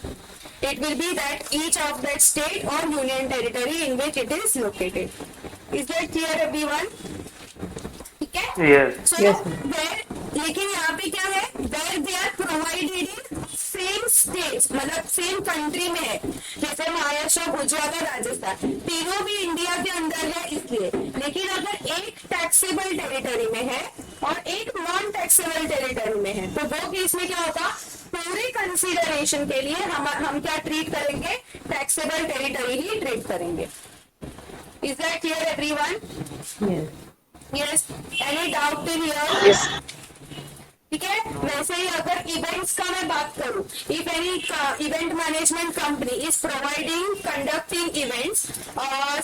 It will be that each of that state or union territory in which it is located. Is that clear everyone? ठीक है. Yes. So Yes, where, लेकिन यहाँ पे क्या है? Where they are provided in same states, मतलब सेम कंट्री में है. जैसे महाराष्ट्र, गुजरात और राजस्थान तीनों भी इंडिया के अंदर है इसलिए. लेकिन अगर एक टैक्सेबल टेरिटरी में है और एक नॉन टैक्सेबल टेरिटरी में है, तो वो केस में क्या होगा? पूरे कंसीडरेशन के लिए हम क्या ट्रीट करेंगे? टैक्सेबल टेरिटरी ही ट्रीट करेंगे. Is that clear everyone? Yes. Yes. Any doubt till here? ठीक है. वैसे ही अगर इवेंट्स का मैं बात करूं, if any event management company is providing conducting events,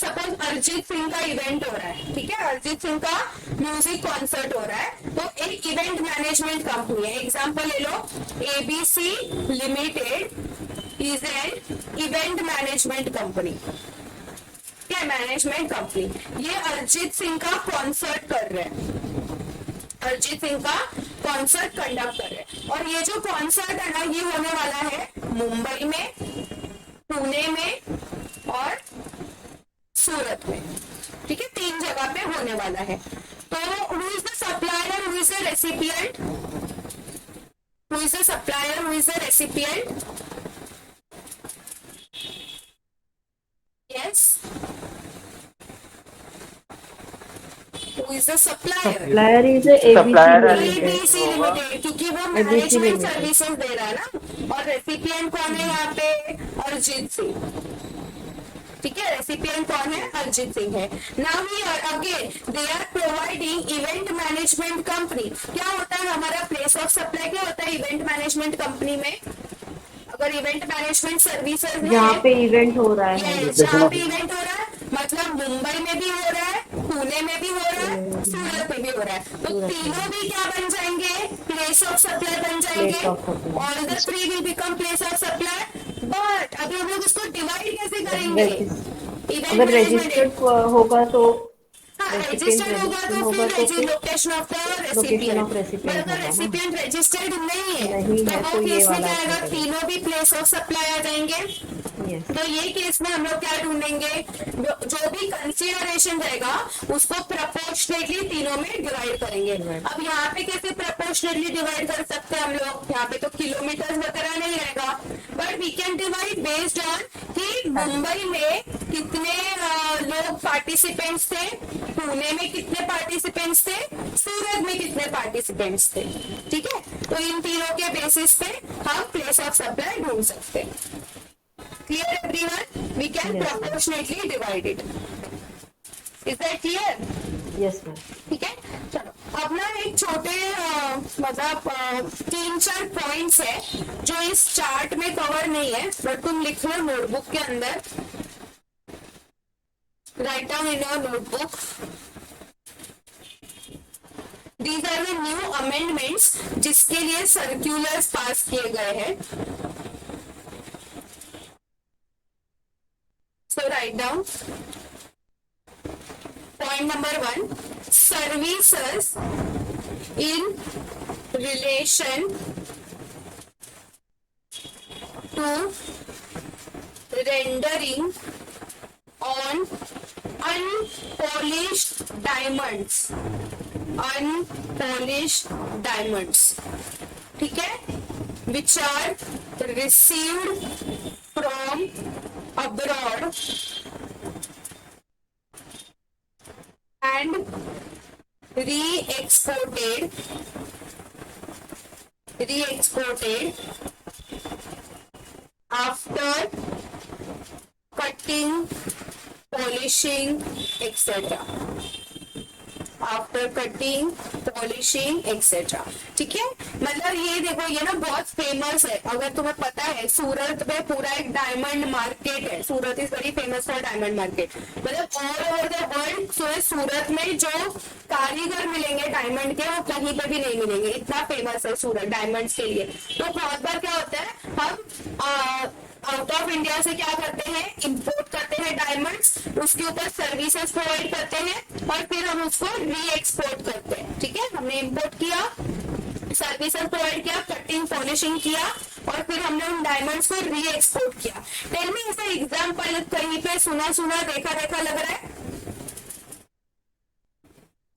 suppose Arijit Singh का इवेंट हो रहा है. ठीक है. अरिजीत सिंह का म्यूजिक कॉन्सर्ट हो रहा है, तो एक इवेंट मैनेजमेंट कंपनी है. एग्जांपल ले लो, ABC limited is an event management company. क्या मैनेजमेंट कंपनी? ये अरिजीत सिंह का कॉन्सर्ट कर रहे हैं, अरिजीत सिंह का कॉन्सर्ट कंडक्ट कर रहे हैं. और ये जो कॉन्सर्ट है ना, ये होने वाला है मुंबई में, पुणे में और सूरत में. ठीक है. 3 जगह पे होने वाला है. तो who is the supplier, who is the recipient? Who is the supplier, who is the recipient? Yes. Who is the supplier? Supplier is a Supplier ABC है. Limited. ABC लिमिटेड, क्योंकि वो ABC मैनेजमेंट Limited. सर्विसेज दे रहा है ना. और रेसिपिएंट कौन है यहाँ पे? अरिजीत सिंह. ठीक है. रेसिपिएंट कौन है? अरिजीत सिंह है. Now here again they are providing event management company. क्या होता है हमारा प्लेस ऑफ सप्लाई? क्या होता है इवेंट मैनेजमेंट कंपनी में? अगर इवेंट मैनेजमेंट सर्विसेज जहाँ पे इवेंट हो रहा है. जहाँ पे इवेंट हो रहा है, मतलब मुंबई में भी हो रहा है, पुणे में भी हो रहा है, सूरत में भी हो रहा है, तो तीनों भी क्या बन जाएंगे? प्लेस ऑफ सप्लाई बन जाएंगे. Place of supply. All the 3 will become place of supply. But अभी हम लोग इसको डिवाइड कैसे करेंगे? अगर रजिस्टर्ड होगा तो रजिस्टर्ड होगा तो फिर location of the recipient. of recipient अगर होगा ना. रेसिपिएंट रजिस्टर्ड नहीं है नहीं है, तो वो तो ये केस में वाला क्या आएगा? करेंगे. तीनों भी प्लेस ऑफ सप्लाई आ जाएंगे. Yes. तो ये केस में हम लोग क्या ढूंढेंगे? जो भी कंसीडरेशन रहेगा उसको प्रपोर्शनेटली तीनों में डिवाइड करेंगे. अब यहाँ पे कैसे प्रपोर्शनेटली डिवाइड कर सकते हैं हम लोग? यहाँ पे तो किलोमीटर वगैरह नहीं रहेगा, but we can divide based on कि मुंबई में कितने लोग पार्टिसिपेंट्स थे, पुणे में कितने पार्टिसिपेंट्स थे, सूरत में कितने पार्टिसिपेंट्स थे. ठीक है. तो इन तीनों के बेसिस पे हम प्लेस ऑफ सप्लाई ढूंढ सकते हैं. Clear everyone? We can Yes. proportionately divide it. Is that clear? Yes, ma'am. ठीक है. चलो अब ना एक छोटे मतलब 3-4 पॉइंट्स है जो इस चार्ट में कवर नहीं है, बट तुम लिख लो नोटबुक के अंदर, right down in your notebook. These are the new amendments जिसके लिए सर्क्यूलर्स पास किए गए हैं। So write down point number 1, services in relation to rendering on unpolished diamonds, unpolished diamonds, ठीक है, which are received from abroad and re-exported after cutting, polishing, etc. After cutting, polishing etcetera, ठीक है। मतलब ये देखो, ये ना बहुत फेमस है, अगर तुम्हें पता है सूरत में पूरा एक डायमंड मार्केट है, Surat is very famous for diamond market, मतलब all over the world. Surat में जो कारीगर मिलेंगे डायमंड के वो कहीं पे भी नहीं मिलेंगे, इतना फेमस है सूरत डायमंड्स के लिए। तो बहुत बार क्या होता है, हम आउट ऑफ इंडिया से क्या करते हैं, इंपोर्ट करते हैं डायमंड्स, उसके ऊपर सर्विसेज प्रोवाइड करते हैं और फिर हम उसको री एक्सपोर्ट करते हैं, ठीक है। हमने इंपोर्ट किया, सर्विसेज प्रोवाइड किया, कटिंग पॉलिशिंग किया और फिर हमने उन डायमंड्स को री एक्सपोर्ट किया। टेल मी ऐसा एग्जांपल कहीं पे सुना सुना देखा देखा लग रहा है?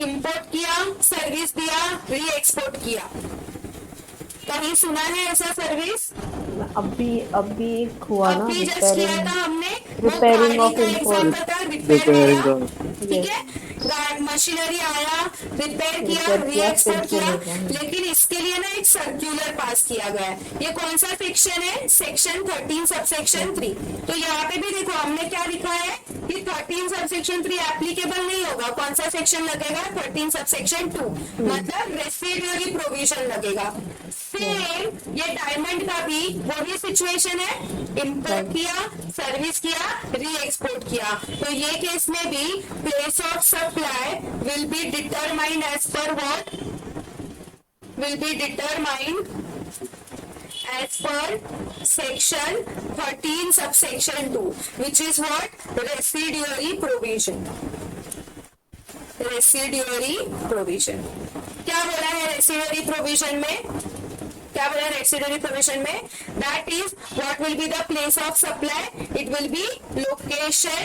इंपोर्ट किया, सर्विस दिया, री एक्सपोर्ट किया, कहीं सुना है ऐसा सर्विस? अभी एक हुआ ना, अभी जस्ट किया था हमने, रिपेयरिंग ऑफ एग्जांपल था, रिपेयरिंग रिपेयर, ऑफ ठीक है, मशीनरी आया, रिपेयर किया, रीएक्सपोर्ट किया, लेकिन इसके लिए ना एक सर्क्यूलर पास किया गया है। ये कौन सा सेक्शन है? Section 13 subsection 3। तो यहाँ पे भी देखो हमने क्या लिखा है कि 13 सबसेक्शन 3 एप्लीकेबल नहीं होगा। कौन सा सेक्शन लगेगा? 13 सबसेक्शन 2, मतलब रेसिडुअरी प्रोविजन लगेगा। सेम ये डायमंड का भी वही सिचुएशन है, इंपोर्ट किया, सर्विस किया, री एक्सपोर्ट किया। तो ये केस में भी place of supply will be determined as per what? Will be determined as per section 13 subsection 2, which is what? Residuary provision. Residuary provision. क्या बोला है residuary provision में? क्या बोला residuary provision में? That is what will be the place of supply? It will be location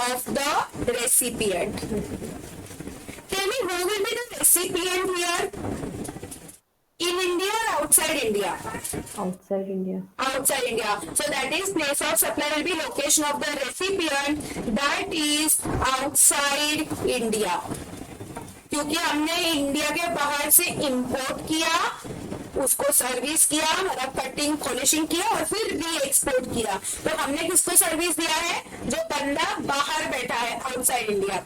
of the recipient. Tell me, who will be the recipient here? In India or outside India? outside India. Outside India. So that is place of supply will be location of the recipient, that is outside India. क्योंकि हमने इंडिया के बाहर से इंपोर्ट किया, उसको सर्विस किया, मतलब कटिंग पॉलिशिंग किया और फिर री एक्सपोर्ट किया। तो हमने किसको सर्विस दिया है? जो बंदा बाहर बैठा है, outside India.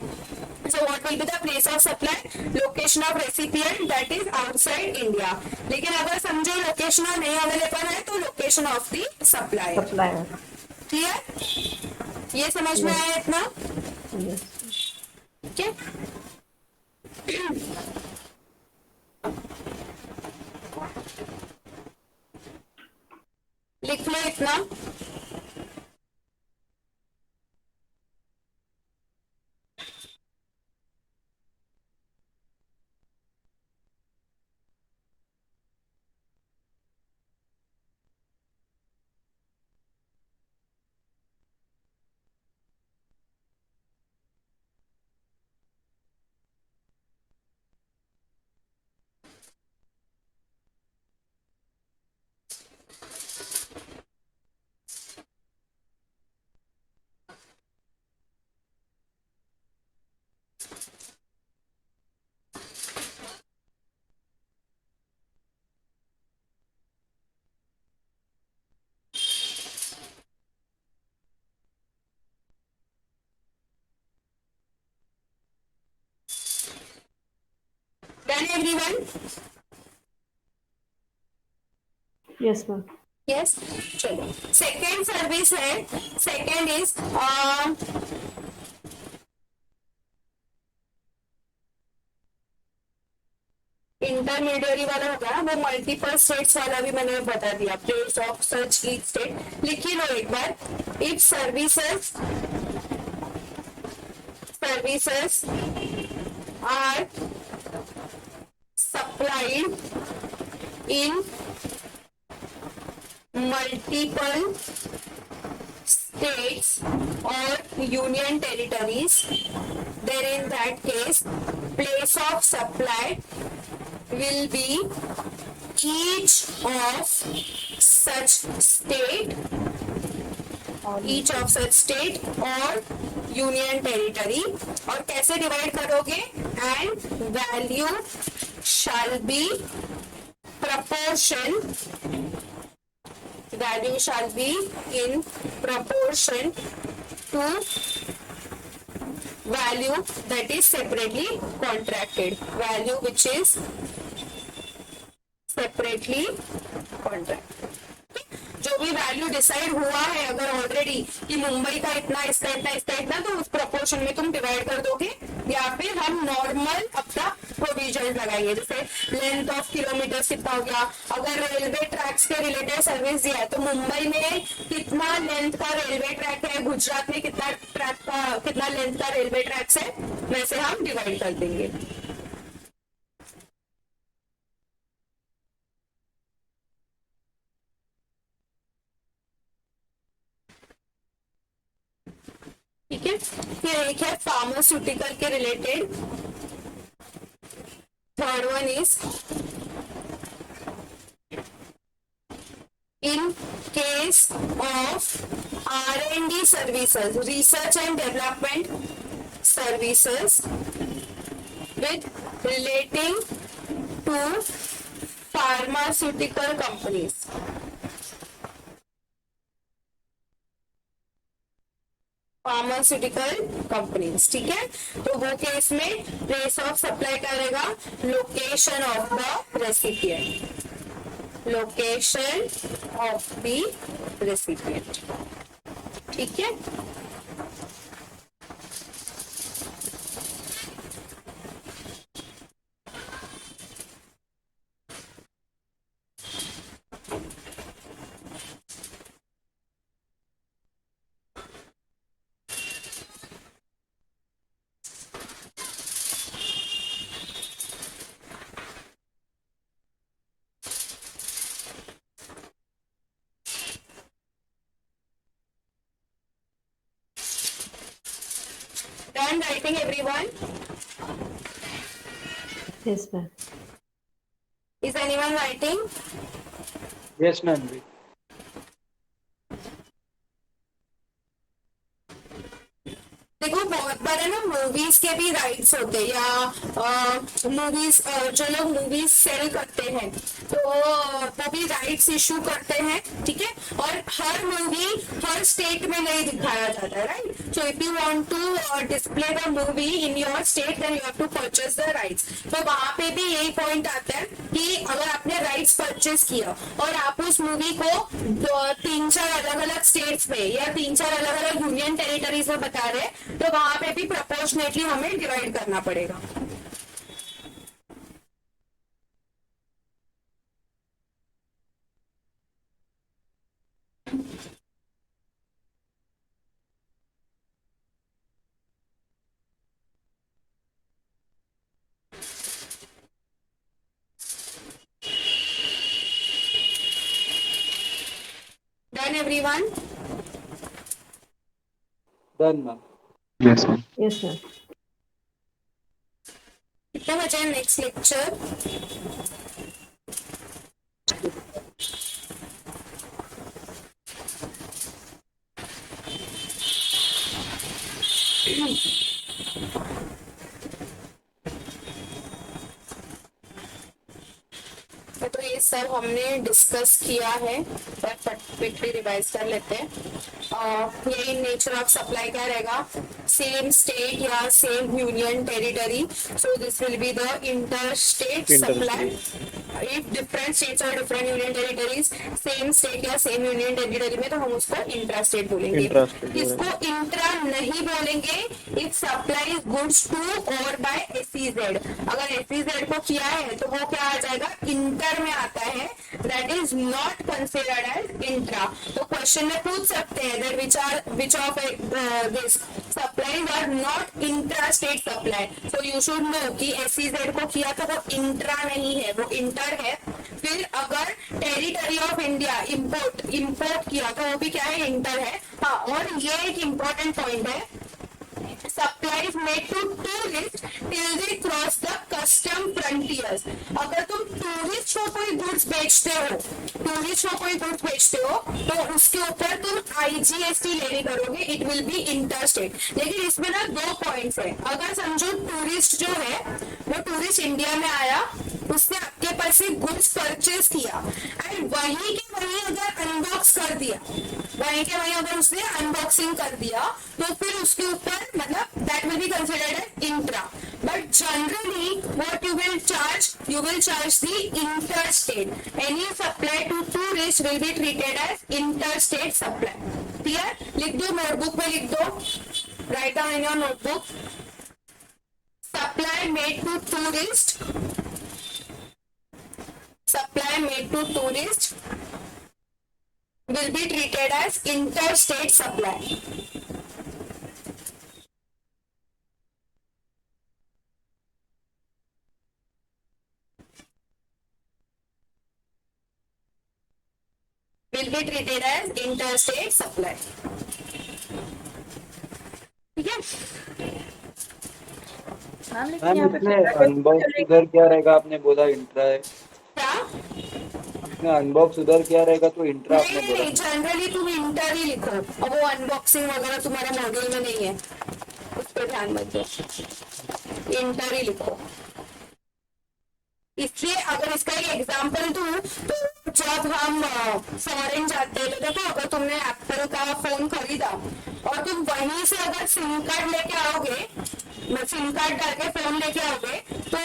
So what will be the place of supply? Location of recipient, that is outside India. लेकिन अगर समझो लोकेशन नहीं अवेलेबल है तो location of the supply. Supplier. Clear? ये समझ में आया इतना? Yes. ठीक है। लिख लो इतना। में एवरीवन? Yes, ma'am. यस, चलो सेकेंड सर्विस है. सेकेंड इज इंटरमीडियरी वाला हो गया. वो मल्टीपल स्टेट्स वाला भी मैंने बता दिया. Place of such each state लिखी लो एक बार. If services are supplied in multiple states or union territories, then in that case place of supply will be each of such state or union territory. और कैसे डिवाइड करोगे? and value shall be in proportion to value that is separately contracted. Value which is separately contracted. जो भी वैल्यू डिसाइड हुआ है अगर ऑलरेडी कि मुंबई का इतना, इसका इतना, इसका इतना, तो उस प्रोपोर्शन में तुम डिवाइड कर दोगे. या फिर हम नॉर्मल अपना प्रोविजन लगाएंगे. जैसे लेंथ ऑफ किलोमीटर कितना हो गया. अगर रेलवे ट्रैक्स के रिलेटेड सर्विस दिया है तो मुंबई में कितना लेंथ का रेलवे ट्रैक है, गुजरात में कितना लेंथ का रेलवे ट्रैक्स है, वैसे हम डिवाइड कर देंगे. ठीक है. फिर एक है फार्मास्यूटिकल के रिलेटेड. Third one is in case of R&D services, research and development services with relating to pharmaceutical companies. Pharmaceutical companies. ठीक है. तो वो केस में प्लेस ऑफ सप्लाई करेगा location of the recipient. Location of the recipient. ठीक है. Done writing everyone? Yes, ma'am. Is anyone writing? Yes, ma'am. देखो बहुत बार है ना मूवीज के भी राइट्स होते हैं या मूवीज जो लोग मूवीज सेल करते हैं तो वो भी राइट्स इशू करते हैं. ठीक है. और हर मूवी हर स्टेट में नहीं दिखाया जाता है. Right. So if you want to display the movie in your state then you have to purchase the rights. तो वहां पे भी यही पॉइंट आता है कि अगर आपने राइट्स परचेज किया और आप उस मूवी को 3-4 अलग अलग स्टेट्स में या 3-4 अलग अलग यूनियन टेरिटरीज में बता रहे हैं तो वहां पे भी प्रोपोर्शनेटली हमें डिवाइड करना पड़ेगा. Done everyone? Done, ma'am. Yes, ma'am. Yes, ma'am. कितने बचे हैं नेक्स्ट लेक्चर? तो ये सब हमने डिस्कस किया है. क्विकली रिवाइज कर लेते हैं. यही नेचर ऑफ सप्लाई क्या रहेगा, सेम स्टेट या same union territory, so this will be the inter state supply. If different states और different union territories same state या सेम यूनियन टेरिटरी में, तो हम उसको इंट्रा स्टेट बोलेंगे। Intrastate इसको इंट्रा नहीं बोलेंगे इफ सप्लाई गुड्स टू और बाय SEZ। अगर SEZ को किया है तो वो क्या आ जाएगा, इंटर में आता है, that is not considered as intra. तो क्वेश्चन में पूछ सकते हैं that which of this supplies are not intra state supply. So you should know कि SEZ को किया तो वो इंट्रा नहीं है, वो इंटर है। फिर अगर टेरिटरी ऑफ इंडिया इंपोर्ट किया तो वो भी क्या है, इंटर है। हाँ, और ये एक इम्पोर्टेंट पॉइंट है, supplies made to tourists till they cross the custom frontiers। अगर तुम टूरिस्ट को कोई गुड्स बेचते हो, तो उसके ऊपर तुम IGST लेवी करोगे, it will B inter state. लेकिन इसमें ना 2 पॉइंट्स है। अगर समझो टूरिस्ट जो है वो टूरिस्ट इंडिया में आया, उसने आपके पास से गुड्स परचेज किया एंड वहीं के वहीं अगर अनबॉक्स कर दिया, अगर उसने अनबॉक्सिंग कर दिया, तो फिर उसके ऊपर मतलब that will be considered as intra. But generally what you will charge the inter state. Any supply to tourist will be treated as inter state supply. Clear? लिख दो, नोटबुक में लिख दो, write down in your notebook. Supply made to tourist, will be treated as interstate supply। Will be treated as interstate supply। ठीक है मैम, लेकिन मैम यहाँ पे इसमें अनबॉक्स उधर क्या रहेगा, आपने बोला इंट्रा है, क्या? इसमें अनबॉक्स उधर क्या रहेगा, तो इंट्रा आपने बोला। नहीं, जनरली तुम इंटर ही लिखो। अब वो अनबॉक्सिंग वगैरह तुम्हारे मॉड्यूल में नहीं है, उस पर ध्यान मत दो, इंटर ही लिखो। इसलिए अगर इसका एक एग्जांपल दूं तो जब हम फॉरेन जाते हैं तो देखो, अगर तुमने एप्पल का फोन खरीदा और तुम वहीं से अगर सिम कार्ड लेके आओगे, सिम कार्ड डाल के फोन लेके आओगे, तो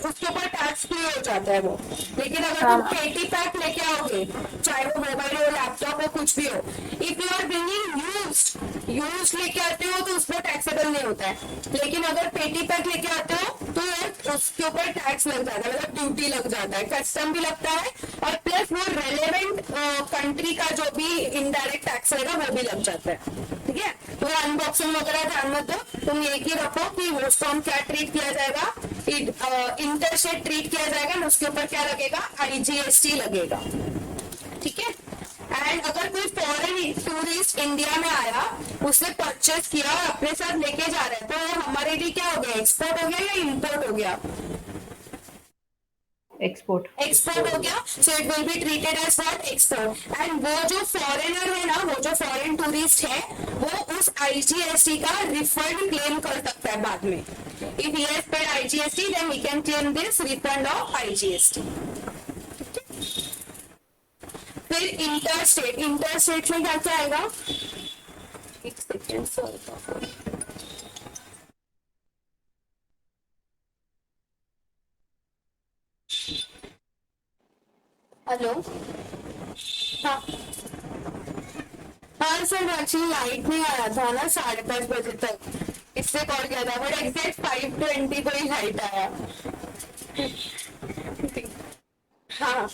उसके ऊपर टैक्स फ्री हो जाता है वो। लेकिन अगर तुम पेटी पैक लेके आओगे, चाहे वो मोबाइल हो, लैपटॉप हो, कुछ भी हो, if you are bringing used लेके आते हो तो उसमें टैक्सेबल नहीं होता है। लेकिन अगर पेटी पैक लेके आते हो तो उसके ऊपर टैक्स लग जाता है, मतलब ड्यूटी लग जाता है, कस्टम भी लगता है, और प्लस वो रेलेवेंट कंट्री का जो भी इनडायरेक्ट टैक्स रहेगा वो भी लग जाता है। ठीक है, तो अनबॉक्सिंग वगैरह ध्यान मत दो, तुम एक ही रखो कि उसको हम क्या ट्रीट किया जाएगा, इंटर स्टेट ट्रीट किया जाएगा, उसके ऊपर क्या लगेगा, IGST लगेगा। ठीक है, एंड अगर कोई फॉरेन टूरिस्ट इंडिया में आया, उसने परचेज किया और अपने साथ लेके जा रहे हैं, तो वो हमारे लिए क्या हो गया, एक्सपोर्ट हो गया या इम्पोर्ट हो गया? एक्सपोर्ट हो गया। So it will be treated as what, export. And वो जो फॉरेनर है ना, वो जो फॉरेन टूरिस्ट है, वो उस IGST का रिफंड क्लेम कर सकता है बाद में। If he has paid IGST, then he can claim this refund of IGST। फिर इंटर स्टेट में क्या क्या आएगा, एक सेकेंड, हेलो, हाँ सर, एक्चुअली लाइट नहीं आया था ना 5:30 बजे तक, इससे कॉल किया था, बट एग्जैक्ट 5:20 को ही लाइट आया। हाँ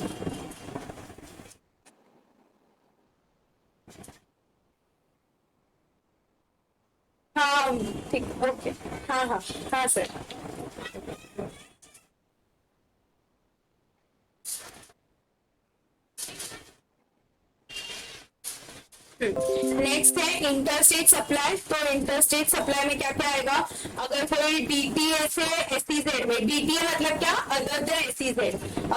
हाँ ठीक, ओके, हाँ सर। नेक्स्ट है इंटरस्टेट सप्लाई। तो इंटरस्टेट सप्लाई में क्या क्या आएगा, अगर कोई DTA से SEZ SEZ में, DTA मतलब क्या, other than SEZ,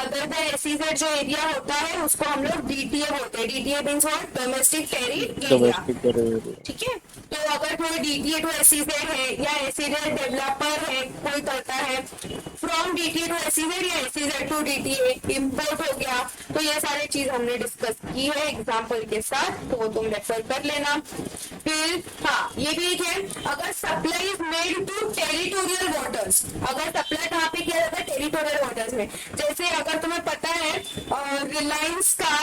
other than SEZ जो एरिया होता है उसको हम लोग DTA बोलते हैं। DTA means what, domestic territory area. Domestic territory. ठीक है, तो अगर कोई DTA टू SEZ है या SEZ डेवलपर है कोई करता है, फ्रॉम DTA टू SEZ या SEZ टू DTA इम्पोर्ट हो गया, तो ये सारी चीज हमने डिस्कस की है एग्जाम्पल के साथ, तो तुम रेफर कर लेना। फिर हाँ ये भी एक है, अगर supply is made to territorial waters, अगर सप्लाई कहाँ पे किया जाता है, टेरिटोरियल वाटर्स में। जैसे अगर तुम्हें पता है रिलायंस का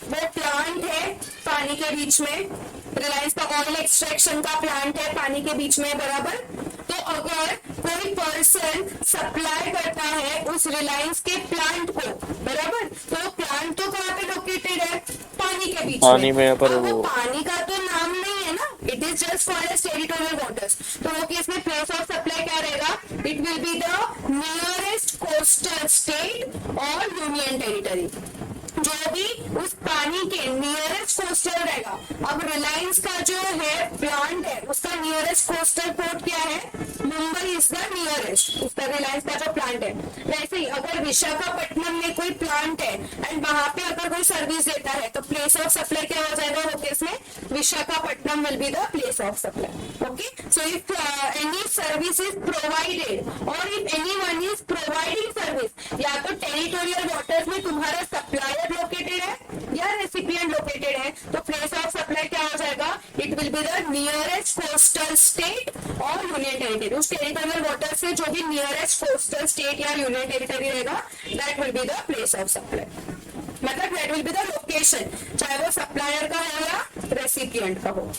वो प्लांट है पानी के बीच में, रिलायंस का ऑयल एक्सट्रैक्शन का प्लांट है पानी के बीच में, बराबर। तो अगर कोई पर्सन सप्लाई करता है उस रिलायंस के प्लांट को, बराबर, तो प्लांट तो कहाँ पे लोकेटेड है, पानी के बीच पानी में, पर अब वो पानी का तो नाम नहीं है ना, it is just for as territorial waters. तो वो केस में प्लेस ऑफ सप्लाई क्या रहेगा, it will be the nearest coastal state और यूनियन टेरिटरी, जो भी उस पानी के नियरेस्ट कोस्टल रहेगा। अब रिलायंस का जो है प्लांट है उसका नियरेस्ट कोस्टल पोर्ट क्या है, मुंबई इज द नियरेस्ट, उसका रिलायंस का जो प्लांट है। वैसे ही अगर विशाखापट्टनम में कोई प्लांट है एंड वहां पे अगर कोई सर्विस देता है तो प्लेस ऑफ सप्लाई क्या हो जाएगा वो केस में, Visakhapatnam will be the place of supply. Okay, so if any service is provided और if anyone is providing service, या तो टेरिटोरियल वाटर्स में तुम्हारा सप्लायर लोकेटेड है या रेसिपिएंट लोकेटेड है, तो प्लेस ऑफ सप्लाई क्या हो जाएगा, it will be the nearest coastal state और यूनियन टेरिटरी। उस टेरिटोरियल वाटर से जो भी नियरेस्ट कोस्टल स्टेट या यूनियन टेरिटरी रहेगा, that will be the place of supply, मतलब that will be the location, चाहे वो सप्लायर का हो या रेसिपिएंट का हो।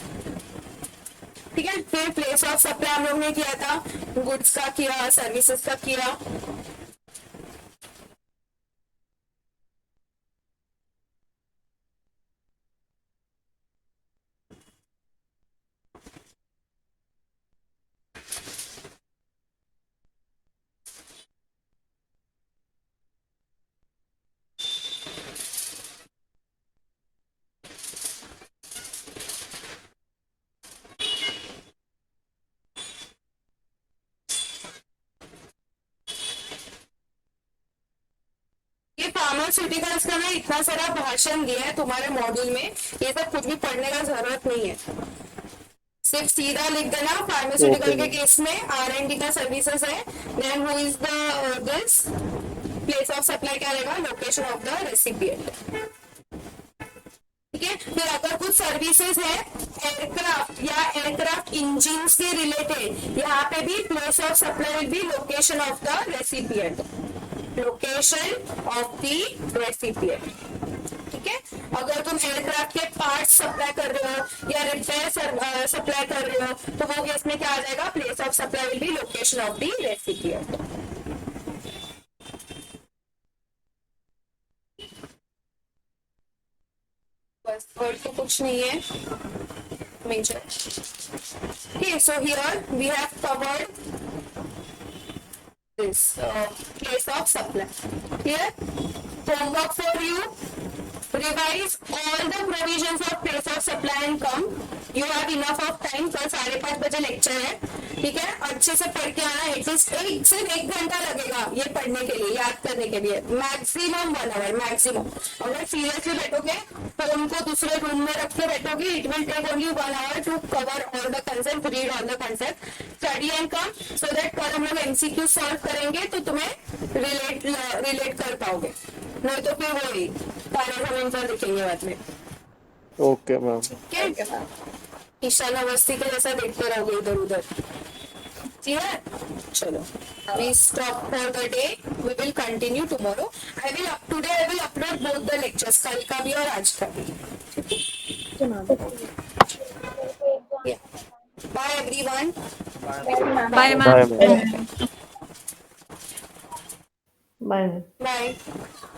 ठीक है, फिर प्लेस ऑफ सप्लाई हम लोग ने किया था, गुड्स का किया, सर्विसेज का किया। फार्मास्यूटिकल्स का ना इतना सारा भाषण दिया है तुम्हारे मॉड्यूल में, ये सब कुछ भी पढ़ने का जरूरत नहीं है, सिर्फ सीधा लिख देना फार्मास्यूटिकल के केस में R&D का सर्विसेज है, then who is the this place of supply क्या रहेगा, लोकेशन ऑफ द रेसिपिएंट। ठीक है, फिर अगर कुछ सर्विसेज है एयरक्राफ्ट या एयरक्राफ्ट इंजिन से रिलेटेड, यहाँ पे भी place of supply will be location of the recipient, location of the recipient. ठीक है, अगर तुम एयरक्राफ्ट के पार्ट सप्लाई कर रहे हो या रिपेयर सप्लाई कर रहे हो, तो वो केस में क्या आ जाएगा, place of supply will be location of the recipient. बस और तो कुछ नहीं है major. Okay, so here we have covered this place of supply. Here, homework for you. Revise all the provisions of place of supply and come. You have enough of time. कल 5:30 बजे लेक्चर है, ठीक है, अच्छे से पढ़ के आना। एटलीस्ट सिर्फ 1 घंटा लगेगा ये पढ़ने के लिए, याद करने के लिए, मैक्सिमम 1 आवर मैक्सिमम। अगर सीरियसली बैठोगे फोन को दूसरे रूम में रख के बैठोगे, it will take only 1 hour to cover all the concept, read all the concept, study and come, so that कल हम लोग MCQ सॉल्व करेंगे तो तुम्हें रिलेट कर पाओगे, नहीं तो फिर वही पैराग्राफ आंसर लिखेंगे बाद में। Okay ma'am. ठीक है, ईशान अवस्थी के जैसा देखते रहोगे इधर उधर। ठीक है, चलो we stop for the day, we will continue tomorrow. I will upload both the lectures, कल का भी और आज का भी। Bye everyone. Bye bye ma'am. Ma'am. Bye. Bye.